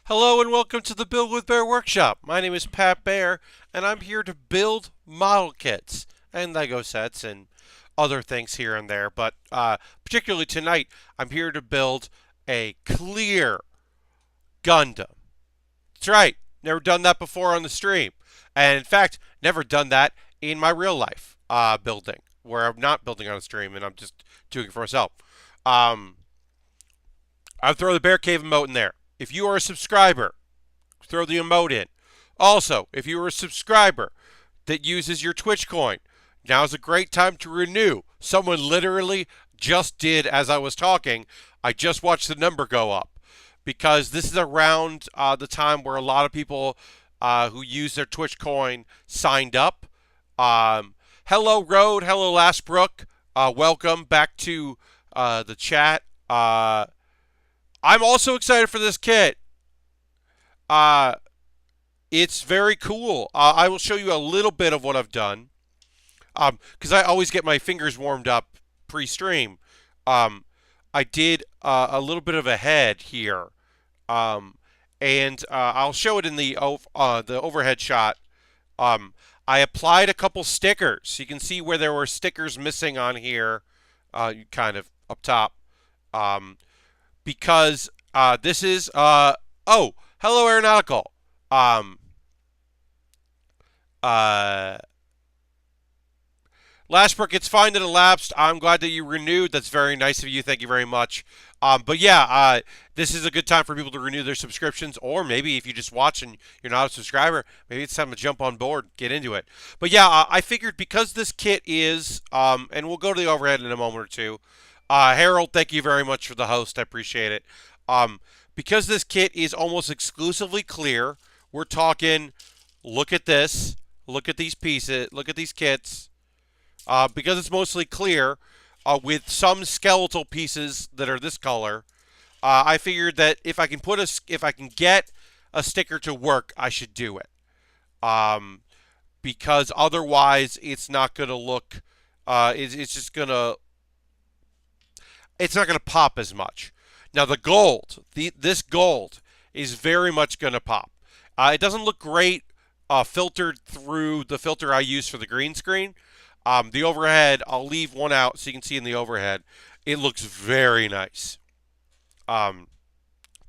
Hello and welcome to the Build with Baer Workshop. My name is Pat Baer, and I'm here to build model kits and Lego sets and other things here and there. But particularly tonight, I'm here to build a clear Gundam. That's right, never done that before on the stream, and in fact, never done that in my real life building, where I'm not building on a stream and I'm just doing it for myself. Um, I'll throw the Bear Cave emote in there. If you are a subscriber, throw the emote in. Also, if you are a subscriber that uses your Twitch coin, now's a great time to renew. Someone literally just did as I was talking. I just watched the number go up because this is around the time where a lot of people who use their Twitch coin signed up. Hello, Road. Hello, Lastbrook. Welcome back to the chat. I'm also excited for this kit. Uh, it's very cool. I will show you a little bit of what I've done. Because I always get my fingers warmed up pre-stream. I did a little bit of a head here. And I'll show it in the overhead shot. I applied a couple stickers. You can see where there were stickers missing on here, kind of up top. Because this is oh, hello aeronautical. Um, uh, Lashbrook, it's fine that it lapsed. I'm glad that you renewed. That's very nice of you. Thank you very much. But yeah, this is a good time for people to renew their subscriptions, or maybe if you just watch and you're not a subscriber, maybe it's time to jump on board, get into it. But yeah, I figured because this kit is, and we'll go to the overhead in a moment or two. Harold, thank you very much for the host. I appreciate it. Because this kit is almost exclusively clear, we're talking, look at this, look at these pieces, look at these kits. Because it's mostly clear, with some skeletal pieces that are this color, I figured that if I can get a sticker to work, I should do it. Because otherwise, it's not going to look. It's just gonna. It's not going to pop as much. Now the gold, this gold is very much going to pop. It doesn't look great filtered through the filter I use for the green screen. The overhead, I'll leave one out so you can see in the overhead. It looks very nice. But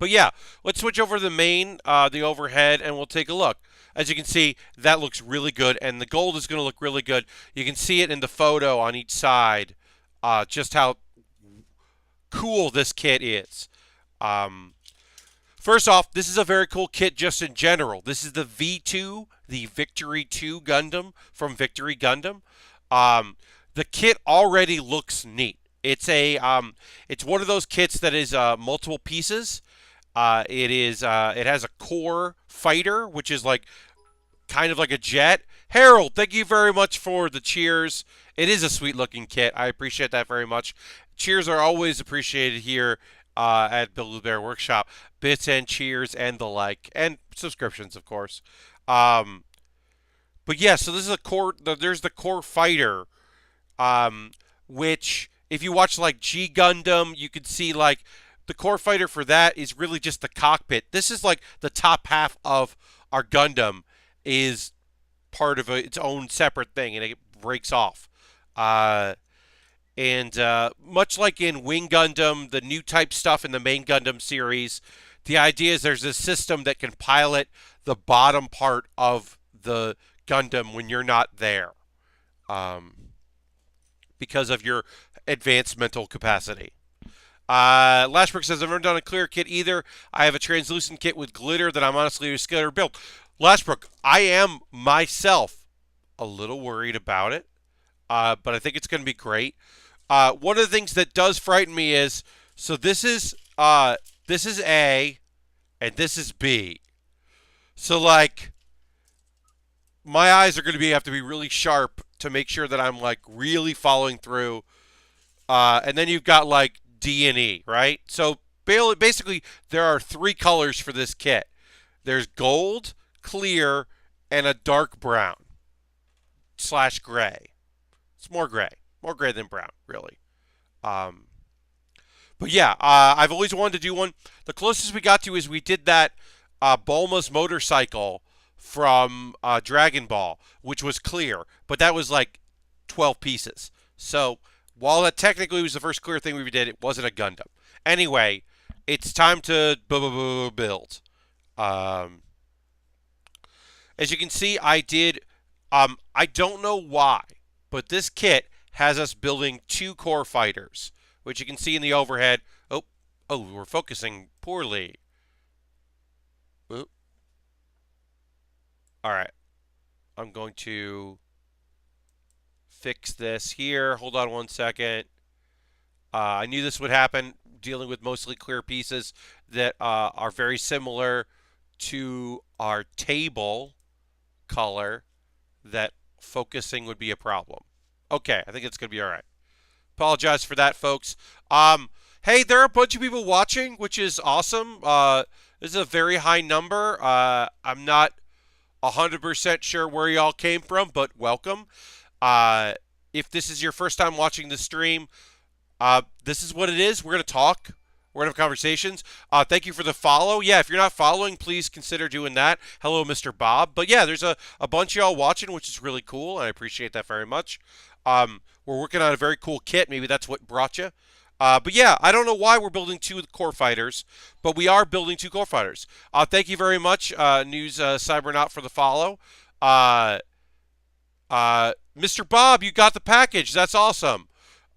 yeah, let's switch over to the overhead, and we'll take a look. As you can see, that looks really good, and the gold is going to look really good. You can see it in the photo on each side, just how cool this kit is. First off, this is a very cool kit just in general. This is the V2, the Victory 2 Gundam from Victory Gundam. The kit already looks neat. It's one of those kits that is multiple pieces. It has a core fighter, which is like kind of like a jet. Harold, thank you very much for the cheers. It is a sweet looking kit. I appreciate that very much. Cheers are always appreciated here at Build with Baer Workshop. Bits and cheers and the like, and subscriptions, of course. But yeah, so this is a core. There's the core fighter, which if you watch like G Gundam, you could see like the core fighter for that is really just the cockpit. This is like the top half of our Gundam is part of its own separate thing, and it breaks off. And much like in Wing Gundam, the new type stuff in the main Gundam series, the idea is there's a system that can pilot the bottom part of the Gundam when you're not there, because of your advanced mental capacity. Lashbrook says, I've never done a clear kit either. I have a translucent kit with glitter that I'm honestly scared to build. Lashbrook, I am myself a little worried about it, but I think it's going to be great. One of the things that does frighten me is, so this is A and this is B. So like, my eyes are going to have to be really sharp to make sure that I'm like really following through. And then you've got like D and E, right? So basically, there are three colors for this kit. There's gold, clear, and a dark brown / gray. It's more gray than brown, really. But yeah, I've always wanted to do one. The closest we got to is we did that Bulma's motorcycle from Dragon Ball, which was clear, but that was like 12 pieces. So while that technically was the first clear thing we did, it wasn't a Gundam. Anyway, it's time to build. Um, as you can see, I did. I don't know why, but this kit has us building 2 core fighters, which you can see in the overhead. Oh, we're focusing poorly. Oop. All right, I'm going to fix this here. Hold on one second. I knew this would happen, dealing with mostly clear pieces that are very similar to our table color, that focusing would be a problem. Okay, I think it's going to be all right. Apologize for that, folks. Hey, there are a bunch of people watching, which is awesome. This is a very high number. I'm not 100% sure where y'all came from, but welcome. If this is your first time watching the stream, this is what it is. We're going to talk. We're going to have conversations. Thank you for the follow. Yeah, if you're not following, please consider doing that. Hello, Mr. Bob. But yeah, there's a bunch of y'all watching, which is really cool, and I appreciate that very much. We're working on a very cool kit. Maybe that's what brought you. But yeah, I don't know why we're building 2 core fighters, but we are building 2 core fighters. Thank you very much, News Cybernaut, for the follow. Mr. Bob, you got the package. That's awesome.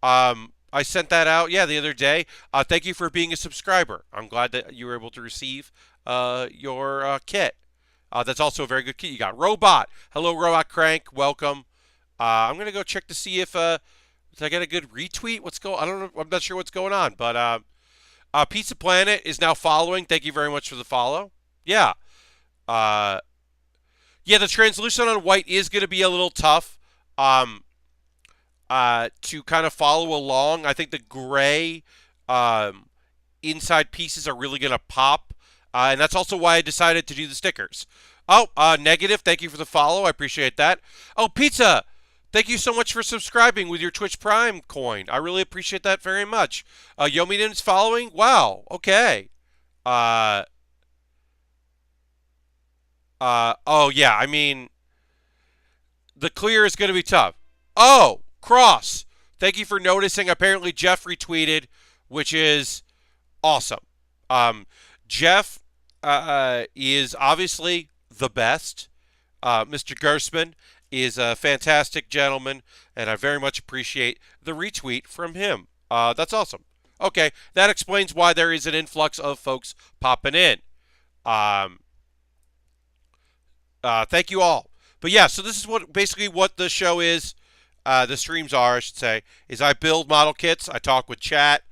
I sent that out, the other day. Thank you for being a subscriber. I'm glad that you were able to receive your kit. That's also a very good kit. You got Robot. Hello, Robot Crank. Welcome. I'm going to go check to see if did I get a good retweet? I don't know. I'm not sure what's going on, but Pizza Planet is now following. Thank you very much for the follow. Yeah. Yeah, the translucent on white is going to be a little tough to kind of follow along. I think the gray inside pieces are really going to pop, and that's also why I decided to do the stickers. Oh, Negative, thank you for the follow. I appreciate that. Oh, Pizza, thank you so much for subscribing with your Twitch Prime coin. I really appreciate that very much. Yomidin's following. Wow, okay. Oh, yeah, I mean, the clear is going to be tough. Oh, Cross, thank you for noticing. Apparently, Jeff retweeted, which is awesome. Jeff is obviously the best. Mr. Gersman is a fantastic gentleman, and I very much appreciate the retweet from him. That's awesome. Okay, that explains why there is an influx of folks popping in. Thank you all. But yeah, so this is basically what the show is. The streams are, I should say, is I build model kits. I talk with chat.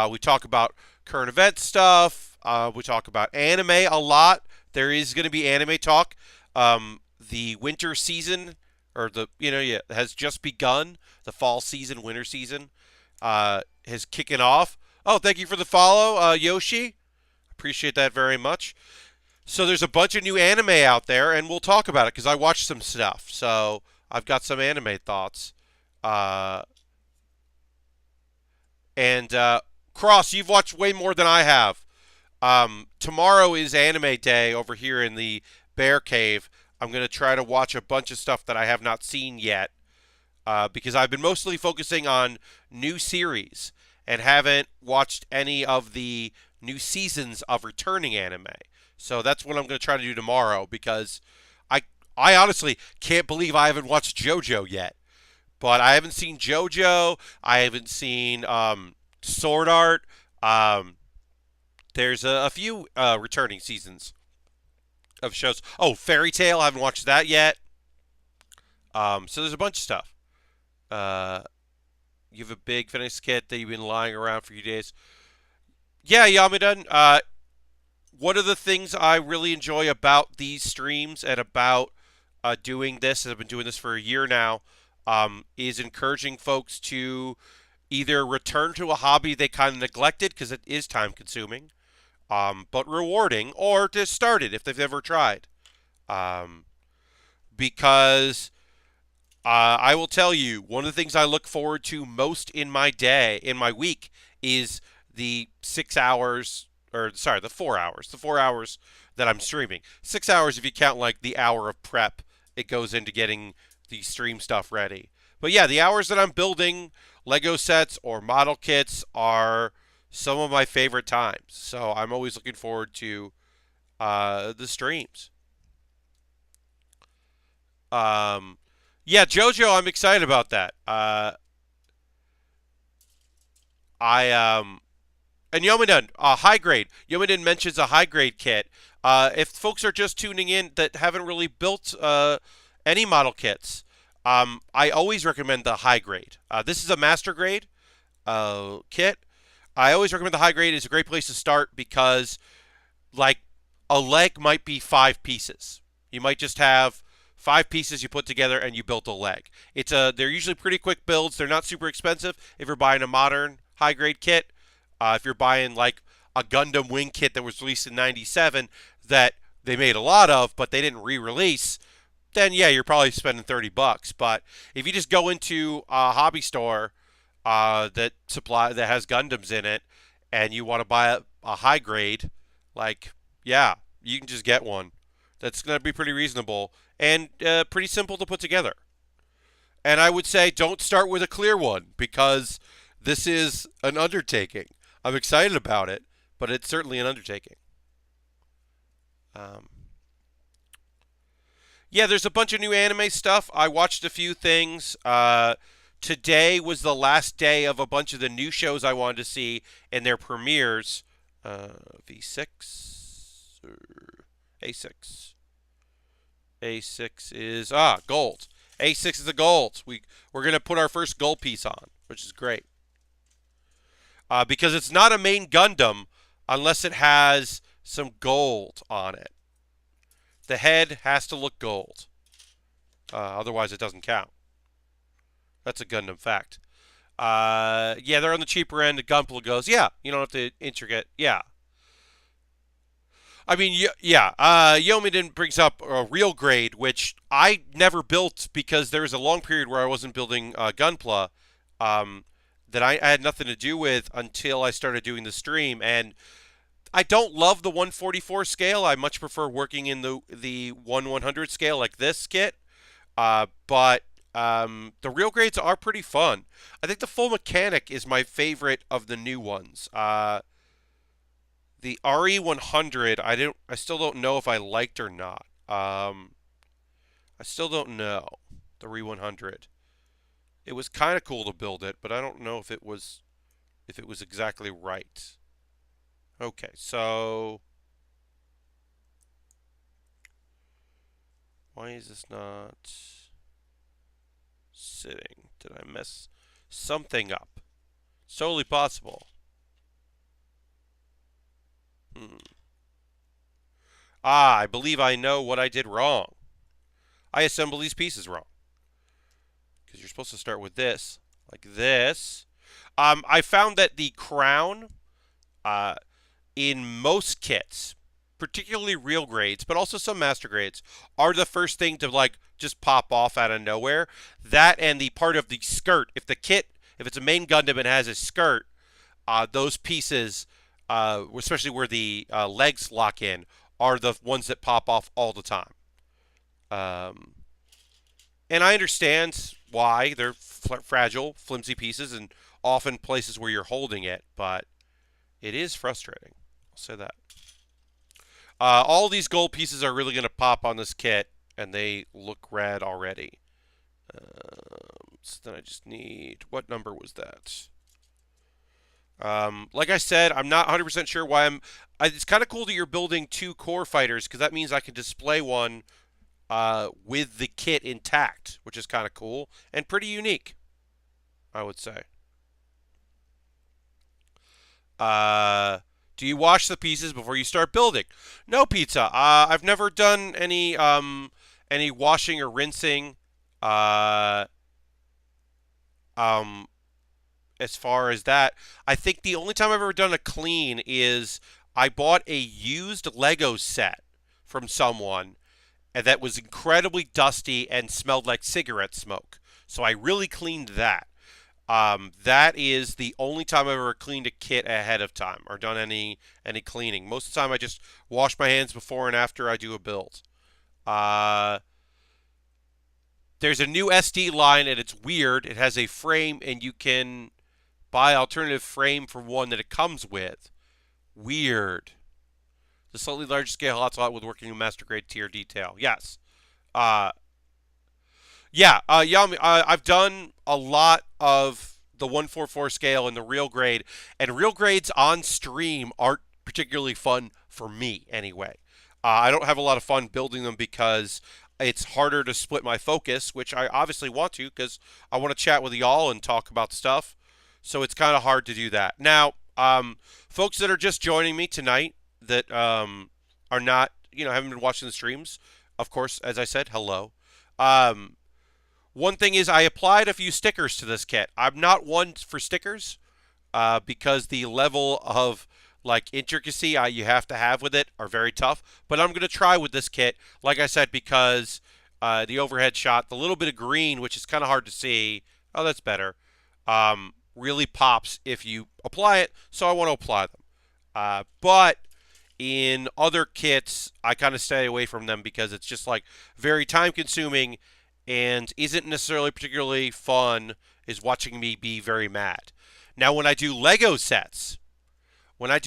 We talk about current event stuff. We talk about anime a lot. There is going to be anime talk. The winter season, or has just begun. The fall season, winter season, has kicking off. Oh, thank you for the follow, Yoshi. Appreciate that very much. So there's a bunch of new anime out there, and we'll talk about it because I watched some stuff. So I've got some anime thoughts. Cross, you've watched way more than I have. Tomorrow is anime day over here in the Bear Cave. I'm going to try to watch a bunch of stuff that I have not seen yet because I've been mostly focusing on new series and haven't watched any of the new seasons of returning anime. So that's what I'm going to try to do tomorrow because I honestly can't believe I haven't watched JoJo yet. But I haven't seen JoJo. I haven't seen Sword Art. There's a few returning seasons of shows. Oh, Fairy Tail. I haven't watched that yet. So there's a bunch of stuff. You have a big finished kit that you've been lying around for a few days. Yeah, Yamadan. One of the things I really enjoy about these streams and about doing this, and I've been doing this for a year now, is encouraging folks to either return to a hobby they kind of neglected because it is time consuming, but rewarding, or to start it if they've never tried. Because I will tell you, one of the things I look forward to most in my day, in my week, is the 6 hours or sorry, the 4 hours. The 4 hours that I'm streaming. 6 hours if you count like the hour of prep it goes into getting the stream stuff ready. But yeah, the hours that I'm building Lego sets or model kits are some of my favorite times. So I'm always looking forward to the streams. Um, yeah, JoJo, I'm excited about that. I And Yomadan, high grade. Yomadan mentions a high grade kit. If folks are just tuning in that haven't really built any model kits, I always recommend the high grade. This is a master grade kit. I always recommend the high grade. It's a great place to start because, like, a leg might be 5 pieces. You might just have 5 pieces you put together and you built a leg. They're usually pretty quick builds. They're not super expensive if you're buying a modern high grade kit. If you're buying like a Gundam wing kit that was released in '97 that they made a lot of, but they didn't re-release, then yeah, you're probably spending $30. But if you just go into a hobby store that has Gundams in it, and you want to buy a high grade, like yeah, you can just get one. That's going to be pretty reasonable and pretty simple to put together. And I would say don't start with a clear one because this is an undertaking. I'm excited about it, but it's certainly an undertaking. Um, yeah, there's a bunch of new anime stuff. I watched a few things. Today was the last day of a bunch of the new shows I wanted to see in their premieres. V6 or A6. A6 is gold. A6 is a gold. We're gonna put our first gold piece on, which is great. Because it's not a main Gundam unless it has some gold on it. The head has to look gold. Otherwise, it doesn't count. That's a Gundam fact. Yeah, they're on the cheaper end. The Gunpla goes, yeah, you don't have to intricate. Yeah. I mean, yeah. Yomi brings up a real grade, which I never built because there was a long period where I wasn't building Gunpla. That I had nothing to do with until I started doing the stream. And I don't love the 144 scale. I much prefer working in the 1/100 scale like this kit. But the real grades are pretty fun. I think the full mechanic is my favorite of the new ones. The RE100, I still don't know if I liked or not. I still don't know the RE100. It was kind of cool to build it, but I don't know if it was exactly right. Okay, so why is this not sitting? Did I mess something up? It's totally possible. I believe I know what I did wrong. I assembled these pieces wrong. Because you're supposed to start with this, like this. I found that the crown in most kits, particularly real grades, but also some master grades, are the first thing to like just pop off out of nowhere. That and the part of the skirt. If it's a main Gundam and has a skirt, those pieces, especially where the legs lock in, are the ones that pop off all the time. And I understand why they're fragile, flimsy pieces, and often places where you're holding it, but it is frustrating. I'll say that. All these gold pieces are really going to pop on this kit, and they look rad already. So then I just need... What number was that? Like I said, I'm not 100% sure why it's kind of cool that you're building 2 core fighters, because that means I can display one with the kit intact, which is kind of cool and pretty unique, I would say. Do you wash the pieces before you start building? No, Pizza. I've never done any washing or rinsing. As far as that, I think the only time I've ever done a clean is I bought a used Lego set from someone and that was incredibly dusty and smelled like cigarette smoke. So I really cleaned that. That is the only time I've ever cleaned a kit ahead of time or done any cleaning. Most of the time, I just wash my hands before and after I do a build. Uh, there's a new SD line, and it's weird. It has a frame, and you can buy alternative frame for one that it comes with. Weird. The slightly larger scale hotslot with working master grade tier detail. Yes. Uh, yeah. I've done a lot of the 144 scale and the real grade, and real grades on stream aren't particularly fun for me anyway. I don't have a lot of fun building them because it's harder to split my focus, which I obviously want to because I want to chat with y'all and talk about stuff. So it's kind of hard to do that. Now, folks that are just joining me tonight that are not, haven't been watching the streams, of course, as I said, hello. Um, One thing is I applied a few stickers to this kit. I'm not one for stickers because the level of like intricacy you have to have with it are very tough. But I'm going to try with this kit, like I said, because the overhead shot, the little bit of green, which is kind of hard to see. Oh, that's better. Really pops if you apply it. So I want to apply them. But in other kits, I kind of stay away from them because it's just like very time consuming and isn't necessarily particularly fun, is watching me be very mad. Now, when I do Lego sets, I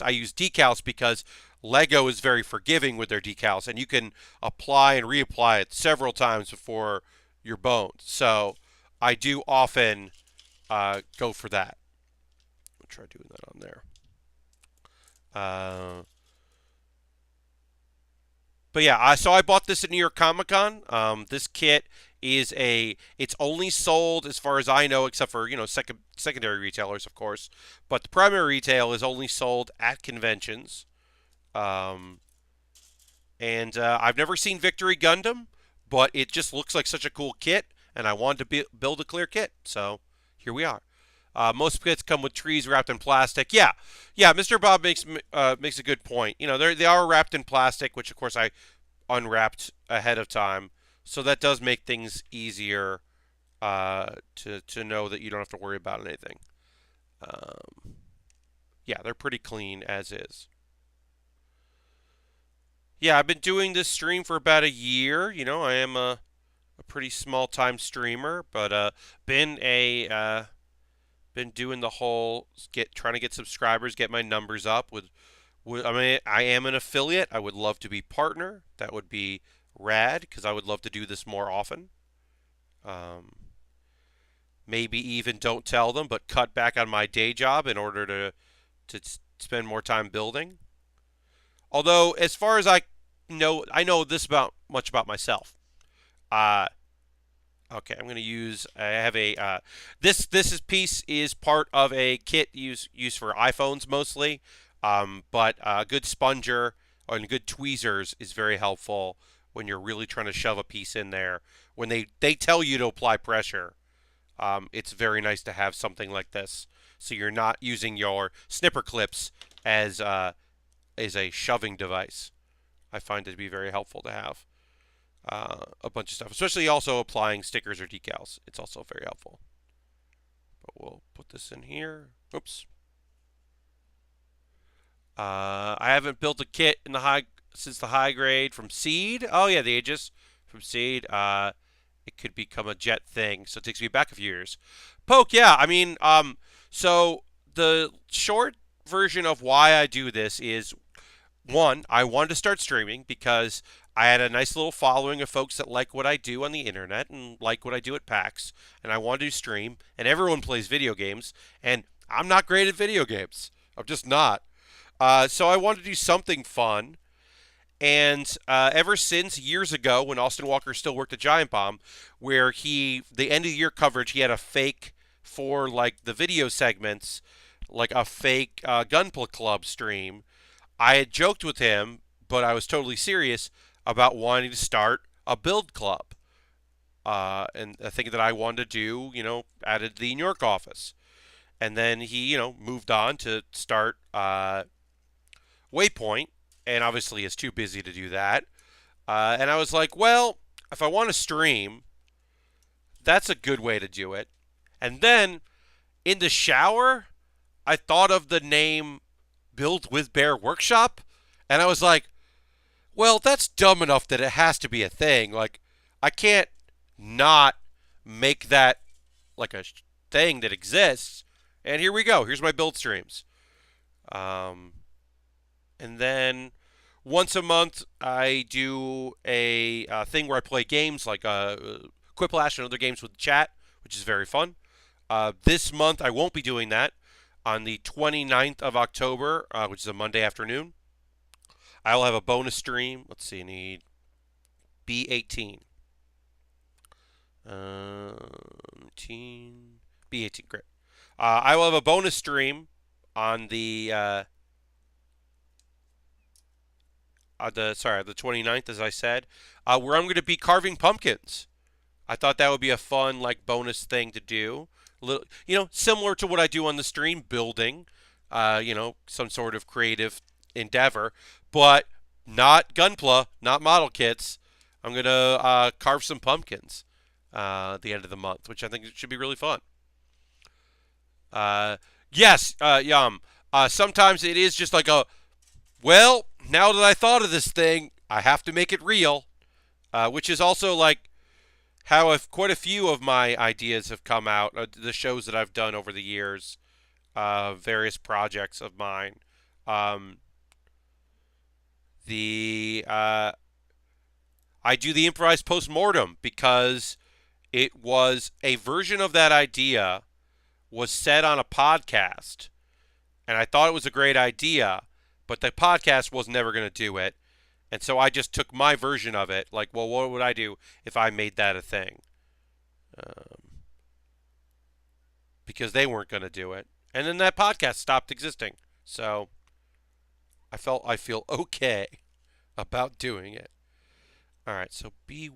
use decals because Lego is very forgiving with their decals, and you can apply and reapply it several times before you're boned. So I do often go for that. I'll try doing that on there. But yeah, so I bought this at New York Comic Con. This kit it's only sold as far as I know, except for secondary retailers, of course. But the primary retail is only sold at conventions. And I've never seen Victory Gundam, but it just looks like such a cool kit, and I wanted to build a clear kit, so here we are. Most kits come with trees wrapped in plastic. Yeah. Mr. Bob makes a good point. They are wrapped in plastic, which of course I unwrapped ahead of time, so that does make things easier to know that you don't have to worry about anything. Yeah, they're pretty clean as is. Yeah, I've been doing this stream for about a year. I am a pretty small time streamer, but been doing the whole trying to get subscribers, get my numbers up. I mean, I am an affiliate. I would love to be partner. That would be rad because I would love to do this more often. Maybe even don't tell them, but cut back on my day job in order to spend more time building. Although, as far as I know this much about myself. Okay, I'm going to use. I have a this piece is part of a kit used for iPhones mostly, but a good sponger and good tweezers is very helpful when you're really trying to shove a piece in there. When they tell you to apply pressure, it's very nice to have something like this, so you're not using your snipper clips as a shoving device. I find it to be very helpful to have. A bunch of stuff, especially also applying stickers or decals. It's also very helpful. But we'll put this in here. Oops. I haven't built a kit since the high grade from Seed. Oh yeah, the Aegis from Seed. It could become a jet thing, so it takes me back a few years. Poke, yeah. I mean, so the short version of why I do this is one, I wanted to start streaming because I had a nice little following of folks that like what I do on the internet and like what I do at PAX, and I wanted to stream, and everyone plays video games, and I'm not great at video games. I'm just not. So I wanted to do something fun, and ever since years ago when Austin Walker still worked at Giant Bomb, where the end of the year coverage, he had a fake for like the video segments, like a fake Gunpla Club stream. I had joked with him, but I was totally serious about wanting to start a build club. And a thing that I wanted to do, at the New York office. And then he, moved on to start Waypoint, and obviously is too busy to do that. And I was like, well, if I want to stream, that's a good way to do it. And then in the shower, I thought of the name Build with Baer Workshop, and I was like, well, that's dumb enough that it has to be a thing. Like, I can't not make that like a thing that exists. And here we go. Here's my build streams. And then once a month, I do a thing where I play games like Quiplash and other games with chat, which is very fun. This month, I won't be doing that. On the 29th of October, which is a Monday afternoon, I will have a bonus stream. Let's see, I need B18. B18, great. I will have a bonus stream on the 29th, as I said, where I'm going to be carving pumpkins. I thought that would be a fun like bonus thing to do. Little, similar to what I do on the stream, building, some sort of creative endeavor, but not Gunpla, not model kits. I'm going to carve some pumpkins at the end of the month, which I think should be really fun. Yes, Yum. Sometimes it is just like well, now that I thought of this thing, I have to make it real, which is also like how quite a few of my ideas have come out, the shows that I've done over the years, various projects of mine. I do the improvised post-mortem because it was a version of that idea was said on a podcast, and I thought it was a great idea, but the podcast was never going to do it. And so I just took my version of it, like, well, what would I do if I made that a thing? Because they weren't going to do it. And then that podcast stopped existing. So I feel okay about doing it. All right, so B1.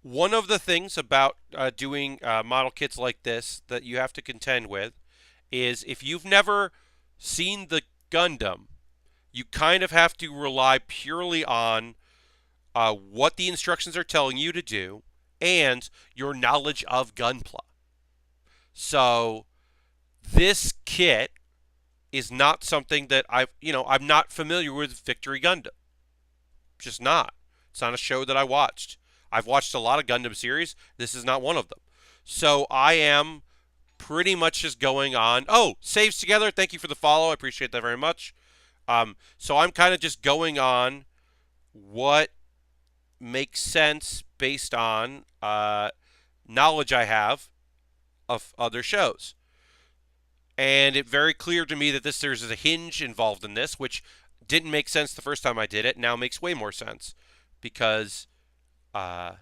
One of the things about doing model kits like this that you have to contend with is if you've never seen the Gundam, you kind of have to rely purely on what the instructions are telling you to do and your knowledge of Gunpla. So this kit is not something that I'm not familiar with Victory Gundam. Just not. It's not a show that I watched. I've watched a lot of Gundam series. This is not one of them. So I am pretty much just going on. Oh, saves together. Thank you for the follow. I appreciate that very much. So I'm kind of just going on what makes sense based on knowledge I have of other shows. And it's very clear to me that there's a hinge involved in this, which didn't make sense the first time I did it. Now makes way more sense because now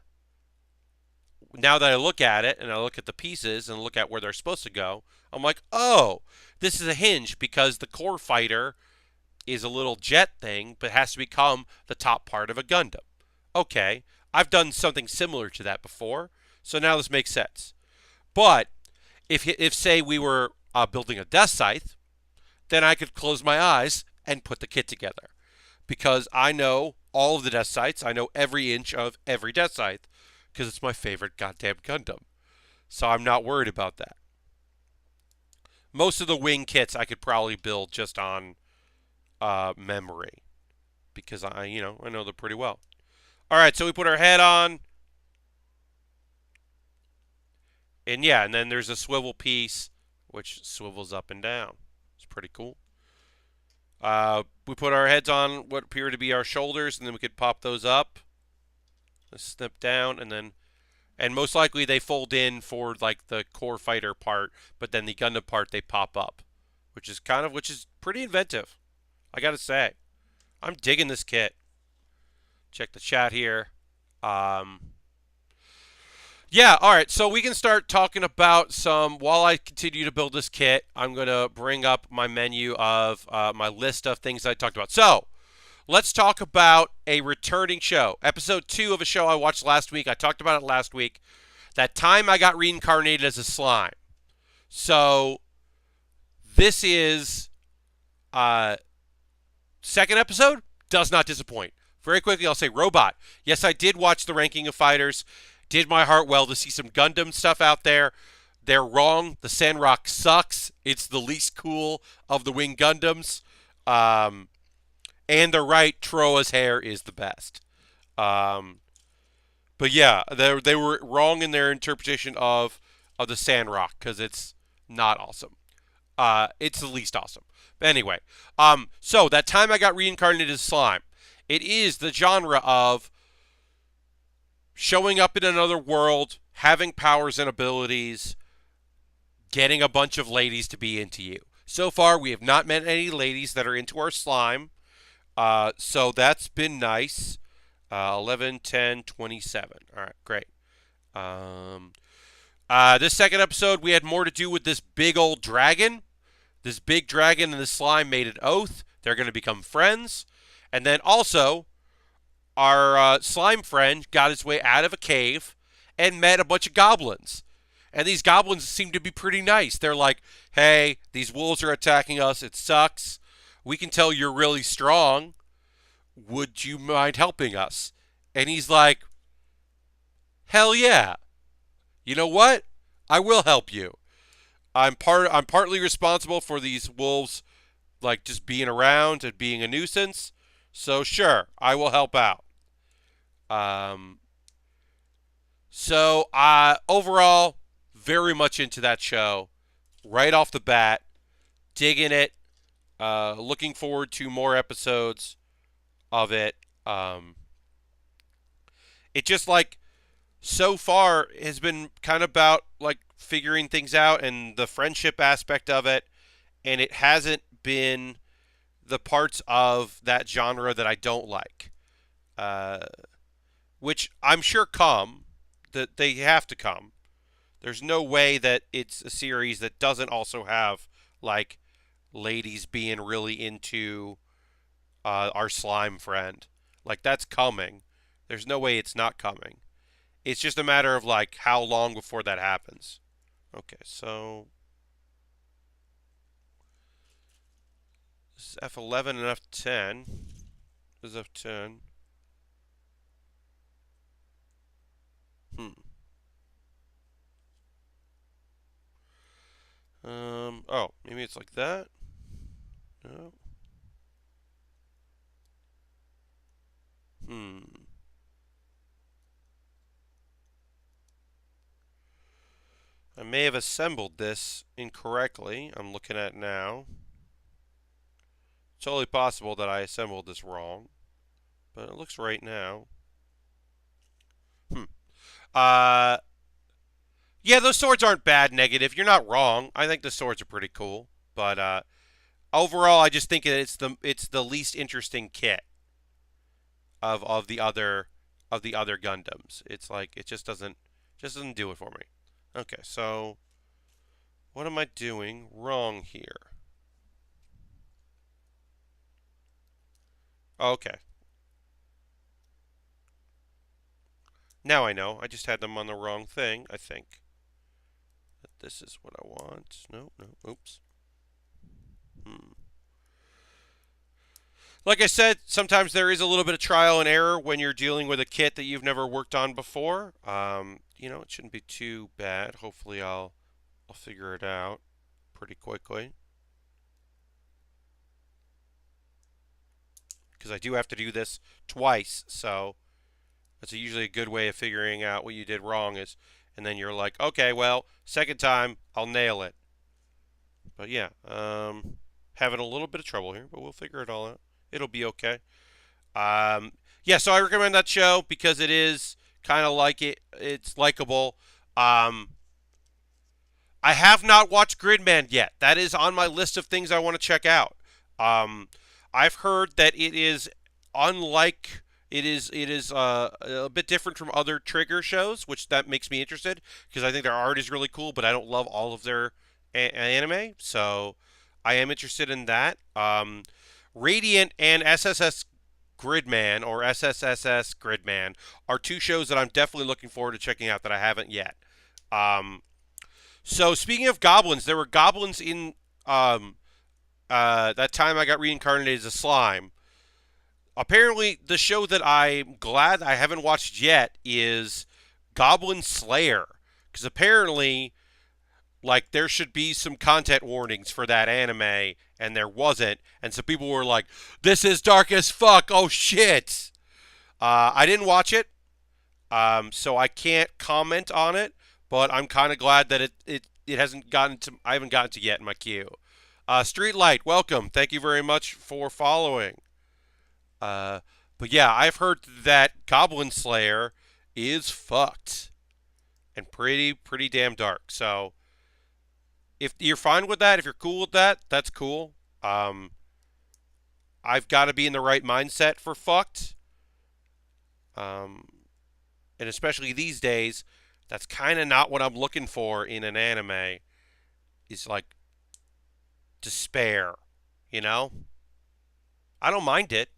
that I look at it and I look at the pieces and look at where they're supposed to go, I'm like, oh, this is a hinge because the core fighter is a little jet thing, but has to become the top part of a Gundam. Okay, I've done something similar to that before, so now this makes sense. But if say we were building a death scythe, then I could close my eyes and put the kit together because I know all of the death scythes. I know every inch of every death scythe because it's my favorite goddamn Gundam. So I'm not worried about that. Most of the wing kits I could probably build just on memory because I know them pretty well. All right, so we put our head on. And yeah, and then there's a swivel piece which swivels up and down. It's pretty cool. We put our heads on what appear to be our shoulders, and then we could pop those up, snip down, and most likely they fold in for like the core fighter part, but then the Gundam part they pop up, which is pretty inventive. I gotta say, I'm digging this kit. Check the chat here. Yeah, all right, so we can start talking about while I continue to build this kit, I'm going to bring up my menu of my list of things I talked about. So, let's talk about a returning show. Episode 2 of a show I watched last week. I talked about it last week. That time I got reincarnated as a slime. So, this is second episode. Does not disappoint. Very quickly, I'll say Robot. Yes, I did watch the ranking of fighters. did my heart well to see some Gundam stuff out there. They're wrong. The Sandrock sucks. It's the least cool of the Wing Gundams. Um, and they're right. Troa's hair is the best. Um, but yeah, they were wrong in their interpretation of the Sandrock because it's not awesome. It's the least awesome. But anyway, so that time I got reincarnated as slime. It is the genre of showing up in another world, having powers and abilities, getting a bunch of ladies to be into you. So far, we have not met any ladies that are into our slime. So that's been nice. 11, 10, 27. All right, great. This second episode, we had more to do with this big old dragon. This big dragon and the slime made an oath. They're going to become friends. And then also, our slime friend got his way out of a cave and met a bunch of goblins. And these goblins seem to be pretty nice. They're like, hey, these wolves are attacking us. It sucks. We can tell you're really strong. Would you mind helping us? And he's like, hell yeah. You know what? I will help you. I'm partly responsible for these wolves like just being around and being a nuisance. So sure, I will help out. So overall, very much into that show. Right off the bat, digging it. Looking forward to more episodes of it. It just like so far has been kind of about like figuring things out and the friendship aspect of it, and it hasn't been the parts of that genre that I don't like, which I'm sure come, that they have to come. There's no way that it's a series that doesn't also have like ladies being really into our slime friend. Like that's coming. There's no way it's not coming. It's just a matter of like how long before that happens. Okay, so this is F11 and F10. This is F10. Oh, maybe it's like that. No. I may have assembled this incorrectly. I'm looking at it now. It's totally possible that I assembled this wrong, but it looks right now. Yeah, those swords aren't bad negative. You're not wrong. I think the swords are pretty cool, but overall, I just think it's the least interesting kit of the other Gundams. It's like it just doesn't do it for me. Okay, so what am I doing wrong here? Okay. Now I know. I just had them on the wrong thing, I think. But this is what I want. No, no, oops. Like I said, sometimes there is a little bit of trial and error when you're dealing with a kit that you've never worked on before. It shouldn't be too bad. Hopefully I'll figure it out pretty quickly. Because I do have to do this twice, so that's usually a good way of figuring out what you did wrong is, and then you're like, okay, well, second time, I'll nail it. But yeah, having a little bit of trouble here, but we'll figure it all out. It'll be okay. Yeah, so I recommend that show because it is kind of like it. It's likable. I have not watched Gridman yet. That is on my list of things I want to check out. I've heard that it is unlike it is a bit different from other Trigger shows, which that makes me interested because I think their art is really cool, but I don't love all of their anime, so I am interested in that. Radiant and SSS Gridman or SSSS Gridman are two shows that I'm definitely looking forward to checking out that I haven't yet. So speaking of goblins, there were goblins in that time I got reincarnated as a slime. Apparently, the show that I'm glad I haven't watched yet is Goblin Slayer, because apparently, like, there should be some content warnings for that anime, and there wasn't, and so people were like, "This is dark as fuck! Oh shit!" I didn't watch it, so I can't comment on it, but I'm kind of glad that it hasn't gotten to. I haven't gotten to yet in my queue. Streetlight, welcome. Thank you very much for following. But yeah, I've heard that Goblin Slayer is fucked and pretty damn dark. So if you're fine with that, if you're cool with that, that's cool. I've got to be in the right mindset for fucked. And especially these days, that's kind of not what I'm looking for in an anime. Is like despair, you know? I don't mind it,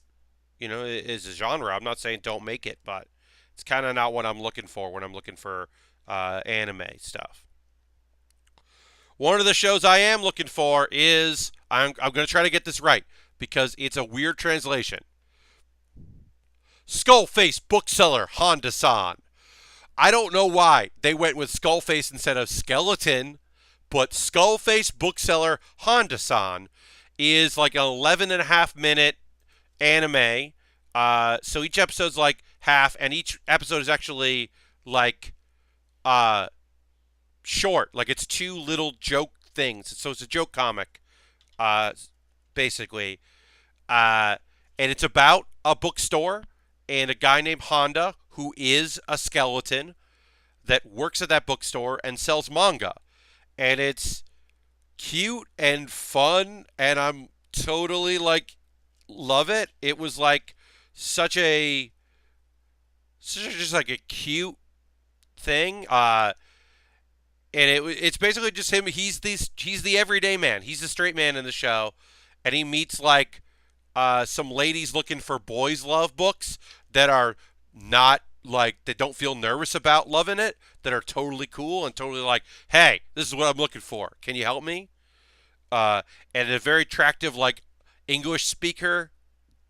as a genre. I'm not saying don't make it, but it's kind of not what I'm looking for when I'm looking for anime stuff. One of the shows I am looking for is, I'm going to try to get this right because it's a weird translation. Skullface Bookseller Honda-san. I don't know why they went with Skullface instead of Skeleton, but Skullface Bookseller Honda-san is like an 11.5-minute anime. So each episode's like half, and each episode is actually like short. Like it's two little joke things. So it's a joke comic, basically. And it's about a bookstore and a guy named Honda who is a skeleton that works at that bookstore and sells manga. And it's cute and fun, and I'm totally like love it. It was like such just like a cute thing. And it's basically just him. He's the everyday man. He's the straight man in the show, and he meets like some ladies looking for boys' love books that are not like, they don't feel nervous about loving it, that are totally cool and totally like, hey, this is what I'm looking for. Can you help me? And a very attractive like English speaker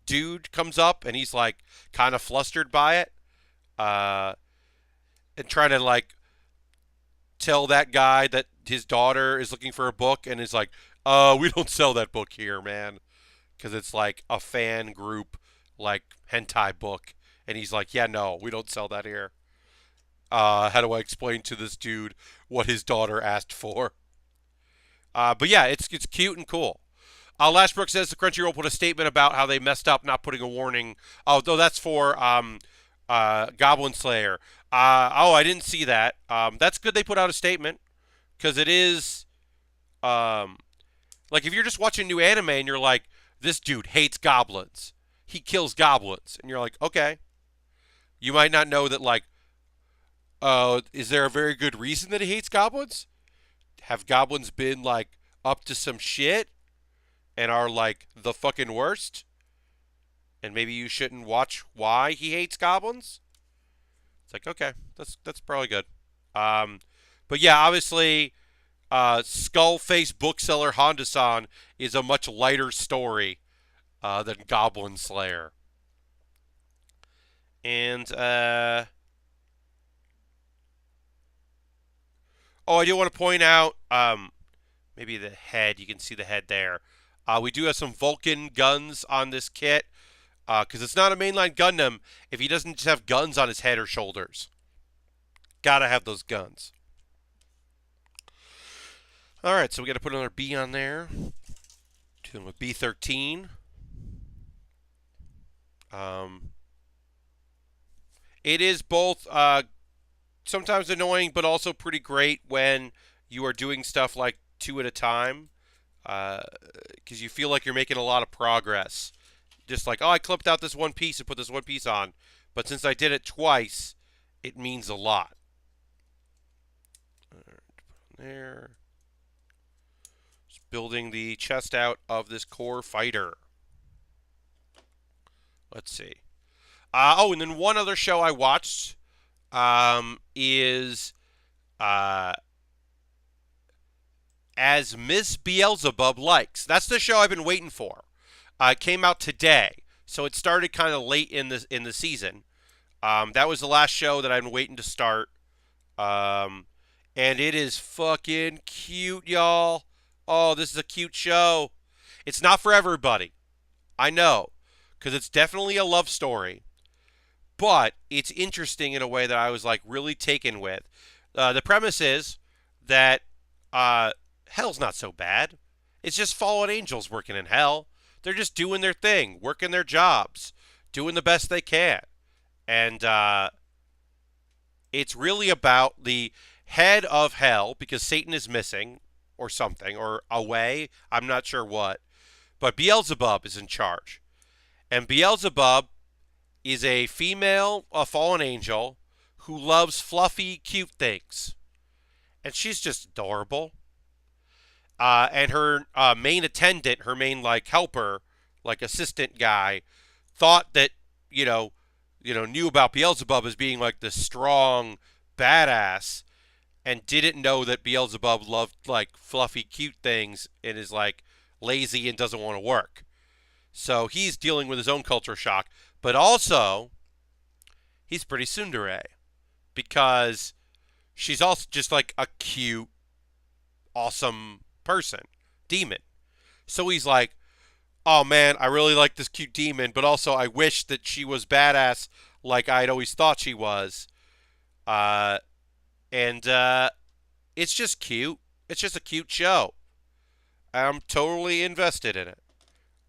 dude comes up, and he's like kind of flustered by it, and trying to like tell that guy that his daughter is looking for a book, and is like, we don't sell that book here, man, because it's like a fan group like hentai book, and he's like, yeah, no, we don't sell that here. How do I explain to this dude what his daughter asked for? But yeah, it's cute and cool. Lashbrook says the Crunchyroll put a statement about how they messed up not putting a warning. Oh, though that's for Goblin Slayer. I didn't see that. That's good they put out a statement, because it is like if you're just watching new anime and you're like, this dude hates goblins. He kills goblins. And you're like, okay. You might not know that, like, is there a very good reason that he hates goblins? Have goblins been, like, up to some shit and are, like, the fucking worst? And maybe you shouldn't watch why he hates goblins? It's like, okay, that's probably good. But yeah, obviously, Skullface Bookseller Honda-san is a much lighter story than Goblin Slayer. And, I do want to point out, maybe the head, you can see the head there. We do have some Vulcan guns on this kit, because it's not a mainline Gundam if he doesn't just have guns on his head or shoulders. Gotta have those guns. Alright, so we gotta put another B on there. Dealing with B13. It is both sometimes annoying, but also pretty great when you are doing stuff like 2 at a time, because you feel like you're making a lot of progress. Just like, oh, I clipped out this one piece and put this one piece on, but since I did it twice, it means a lot. There. Just building the chest out of this core fighter. Let's see. And then one other show I watched is As Miss Beelzebub Likes. That's the show I've been waiting for. It came out today, so it started kind of late in the season. That was the last show that I've been waiting to start. Um, and it is fucking cute, y'all. Oh, this is a cute show. It's not for everybody. I know, because it's definitely a love story, but it's interesting in a way that I was like really taken with. The premise is that uh, hell's not so bad. It's just fallen angels working in hell. They're just doing their thing, working their jobs, doing the best they can. And it's really about the head of hell because Satan is missing or something or away. I'm not sure what. But Beelzebub is in charge. And Beelzebub is a female, a fallen angel who loves fluffy, cute things. And she's just adorable. And her main attendant, her main like helper, like assistant guy, thought that you know, knew about Beelzebub as being like this strong badass, and didn't know that Beelzebub loved like fluffy, cute things and is like lazy and doesn't want to work. So he's dealing with his own culture shock, but also he's pretty tsundere because she's also just like a cute, awesome person, demon. So he's like, oh man, I really like this cute demon, but also I wish that she was badass like I'd always thought she was. Uh, and it's just cute. It's just a cute show. I'm totally invested in it.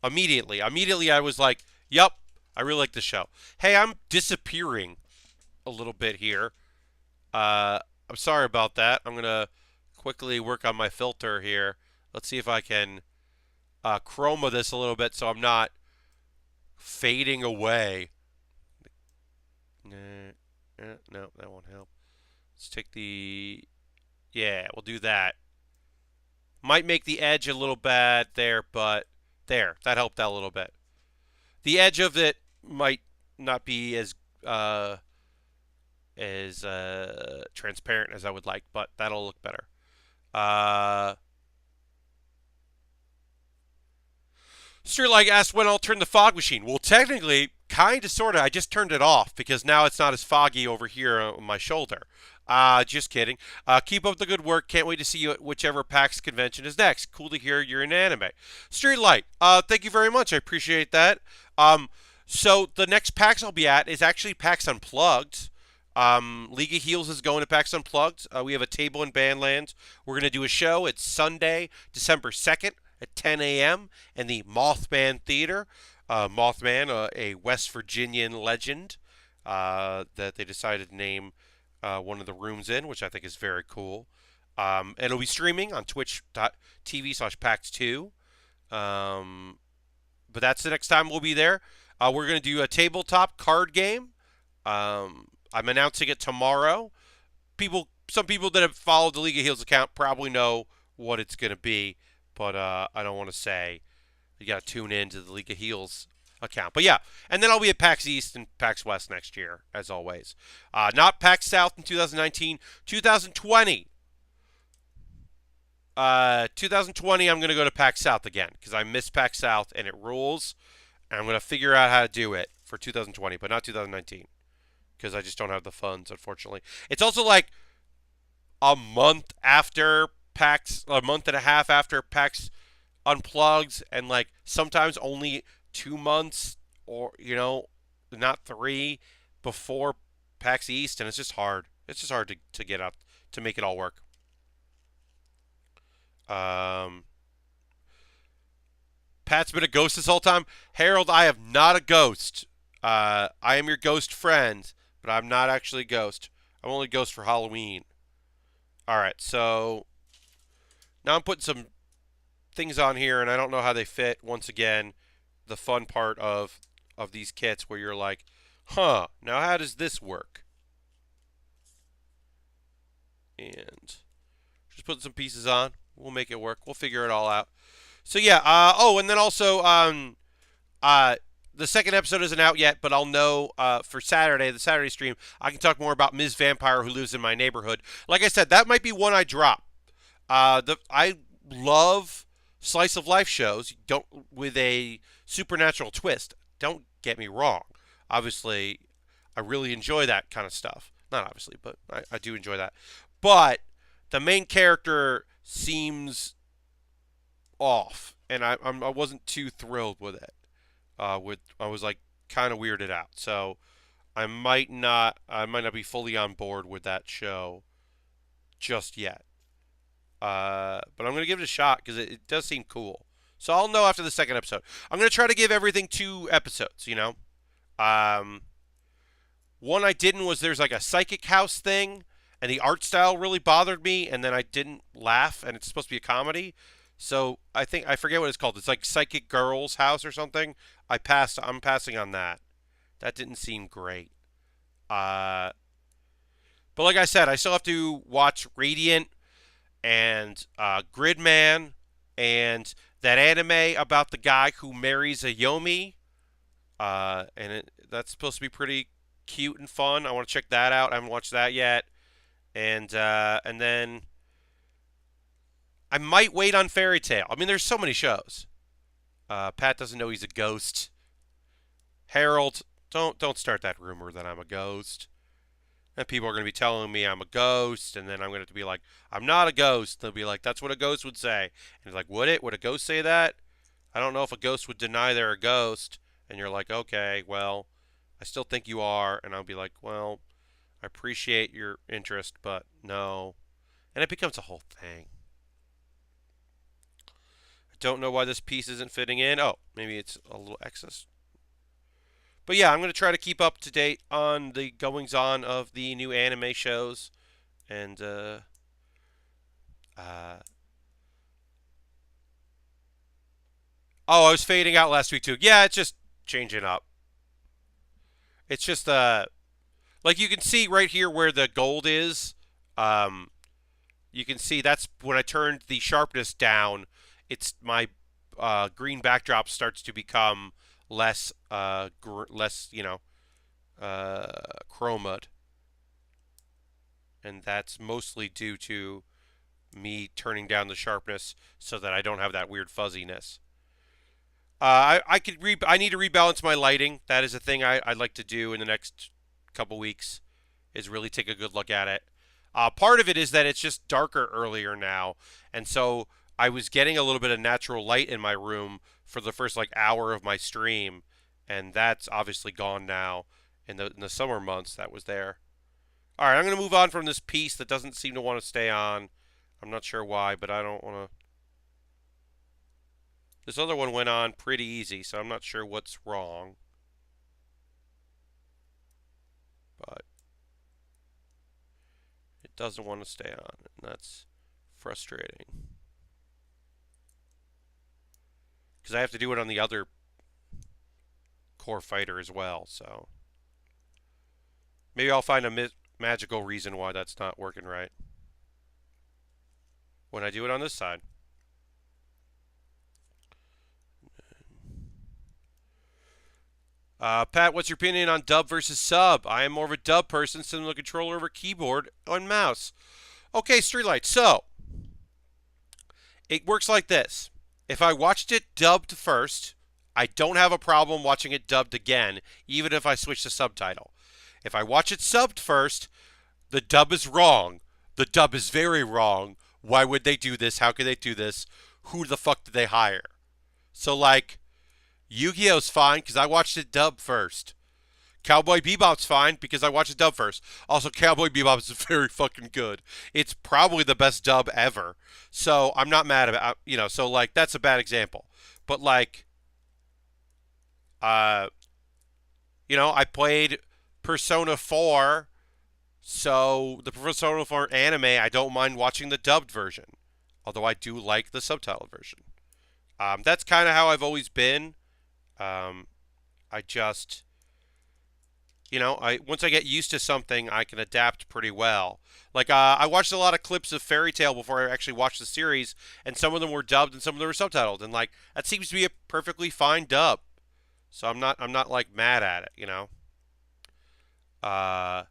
Immediately, I was like, yup, I really like the show. Hey, I'm disappearing a little bit here. I'm sorry about that. I'm going to quickly work on my filter here. Let's see if I can chroma this a little bit so I'm not fading away. No, that won't help. Let's take the... Yeah, we'll do that. Might make the edge a little bad there, but there, that helped out a little bit. The edge of it might not be uh, as transparent as I would like, but that'll look better. Uh, Streetlight asked when I'll turn the fog machine. Well, technically, kind of, sort of. I just turned it off because now it's not as foggy over here on my shoulder. Just kidding. Keep up the good work. Can't wait to see you at whichever PAX convention is next. Cool to hear you're in anime. Streetlight, thank you very much. I appreciate that. So the next PAX I'll be at is actually PAX Unplugged. League of Heels is going to PAX Unplugged. We have a table in Bandland. We're going to do a show. It's Sunday, December 2nd at 10 a.m. in the Mothman Theater. Mothman, a West Virginian legend that they decided to name one of the rooms in, which I think is very cool. And it'll be streaming on twitch.tv/PAX2. But that's the next time we'll be there. We're going to do a tabletop card game. I'm announcing it tomorrow. Some people that have followed the League of Heels account probably know what it's going to be, but I don't want to say. You got to tune in to the League of Heels account. But yeah, and then I'll be at PAX East and PAX West next year, as always. Not PAX South in 2019, 2020. 2020, I'm going to go to PAX South again because I miss PAX South and it rules. And I'm going to figure out how to do it for 2020, but not 2019 because I just don't have the funds, unfortunately. It's also like a month after PAX, a month and a half after PAX Unplugged, and like sometimes only 2 months or not 3 before PAX East, and it's just hard. It's just hard to get up to make it all work. Pat's been a ghost this whole time. Harold, I am not a ghost. I am your ghost friend, but I'm not actually a ghost. I'm only a ghost for Halloween. All right, so now I'm putting some things on here, and I don't know how they fit. Once again, the fun part of these kits where you're like, huh, now how does this work? And just putting some pieces on. We'll make it work. We'll figure it all out. So yeah, and then also the second episode isn't out yet, but I'll know for Saturday, the Saturday stream, I can talk more about Ms. Vampire who lives in my neighborhood. Like I said, that might be one I drop. I love slice of life shows with a supernatural twist. Don't get me wrong. Obviously, I really enjoy that kind of stuff. Not obviously, but I do enjoy that. But the main character seems off, and I wasn't too thrilled with it. I was like kind of weirded out. So I might not be fully on board with that show just yet. But I'm gonna give it a shot because it does seem cool. So I'll know after the second episode. I'm gonna try to give everything 2 episodes. Um, one I didn't was there's like a psychic house thing, and the art style really bothered me, and then I didn't laugh, and it's supposed to be a comedy. So I think I forget what it's called. It's like Psychic Girl's House or something. I passed. I'm passing on that. That didn't seem great. Uh, but like I said, I still have to watch Radiant and Gridman and that anime about the guy who marries a Yomi. That's supposed to be pretty cute and fun. I want to check that out. I haven't watched that yet. And then I might wait on Fairy Tail. I mean, there's so many shows. Pat doesn't know he's a ghost. Harold, don't start that rumor that I'm a ghost. And people are going to be telling me I'm a ghost, and then I'm going to have to be like, I'm not a ghost. They'll be like, that's what a ghost would say. And it's like, would it? Would a ghost say that? I don't know if a ghost would deny they're a ghost. And you're like, okay, well, I still think you are. And I'll be like, well, I appreciate your interest, but no. And it becomes a whole thing. I don't know why this piece isn't fitting in. Oh, maybe it's a little excess. But yeah, I'm going to try to keep up to date on the goings on of the new anime shows. And, uh, oh, I was fading out last week too. Yeah, it's just changing up. It's just, like you can see right here where the gold is. Um, you can see that's when I turned the sharpness down. It's my green backdrop starts to become less, less, chroma'd, and that's mostly due to me turning down the sharpness so that I don't have that weird fuzziness. I need to rebalance my lighting. That is a thing I'd like to do in the next couple weeks. Is really take a good look at it. Part of it is that it's just darker earlier now, and so I was getting a little bit of natural light in my room for the first like hour of my stream, and that's obviously gone now. In the summer months, that was there. All right, I'm going to move on from this piece that doesn't seem to want to stay on. I'm not sure why, but I don't want to. This other one went on pretty easy, so I'm not sure what's wrong. But it doesn't want to stay on, and that's frustrating. Because I have to do it on the other core fighter as well, so maybe I'll find a magical reason why that's not working right when I do it on this side. Pat, what's your opinion on dub versus sub? I am more of a dub person, sitting with a controller over keyboard and mouse. Okay, Streetlight. So, it works like this. If I watched it dubbed first, I don't have a problem watching it dubbed again, even if I switch to subtitle. If I watch it subbed first, the dub is wrong. The dub is very wrong. Why would they do this? How could they do this? Who the fuck did they hire? So, like, Yu-Gi-Oh's fine because I watched it dubbed first. Cowboy Bebop's fine because I watched it dubbed first. Also, Cowboy Bebop is very fucking good. It's probably the best dub ever. So I'm not mad about, so like that's a bad example. But like, I played Persona 4, so the Persona 4 anime, I don't mind watching the dubbed version. Although I do like the subtitled version. That's kind of how I've always been. I just, once I get used to something, I can adapt pretty well. Like, I watched a lot of clips of Fairy Tail before I actually watched the series, and some of them were dubbed and some of them were subtitled, and like that seems to be a perfectly fine dub. So I'm not like mad at it. Uh,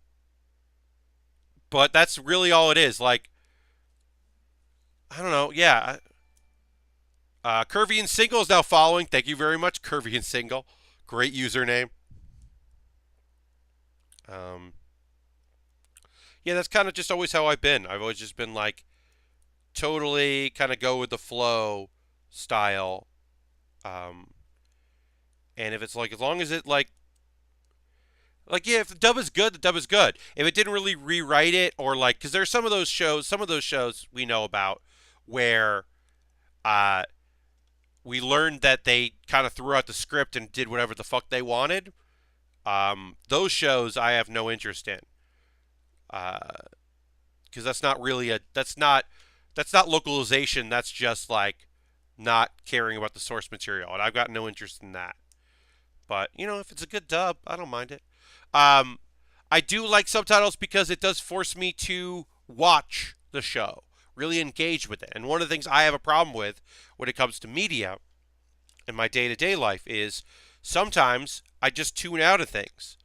but that's really all it is. Like, I don't know. Yeah. Curvy and Single is now following. Thank you very much, Curvy and Single. Great username. Um, Yeah, that's kind of just always how I've been. I've always just been like totally kind of go with the flow style. Um, and if it's like as long as it like yeah, if the dub is good, the dub is good. If it didn't really rewrite it or like because there's some of those shows we know about where uh we learned that they kind of threw out the script and did whatever the fuck they wanted. Those shows I have no interest in. Because that's not really that's not localization. That's just like not caring about the source material, and I've got no interest in that. But if it's a good dub, I don't mind it. Um, I do like subtitles because it does force me to watch the show, really engage with it. And one of the things I have a problem with when it comes to media in my day to day life is sometimes I just tune out of things.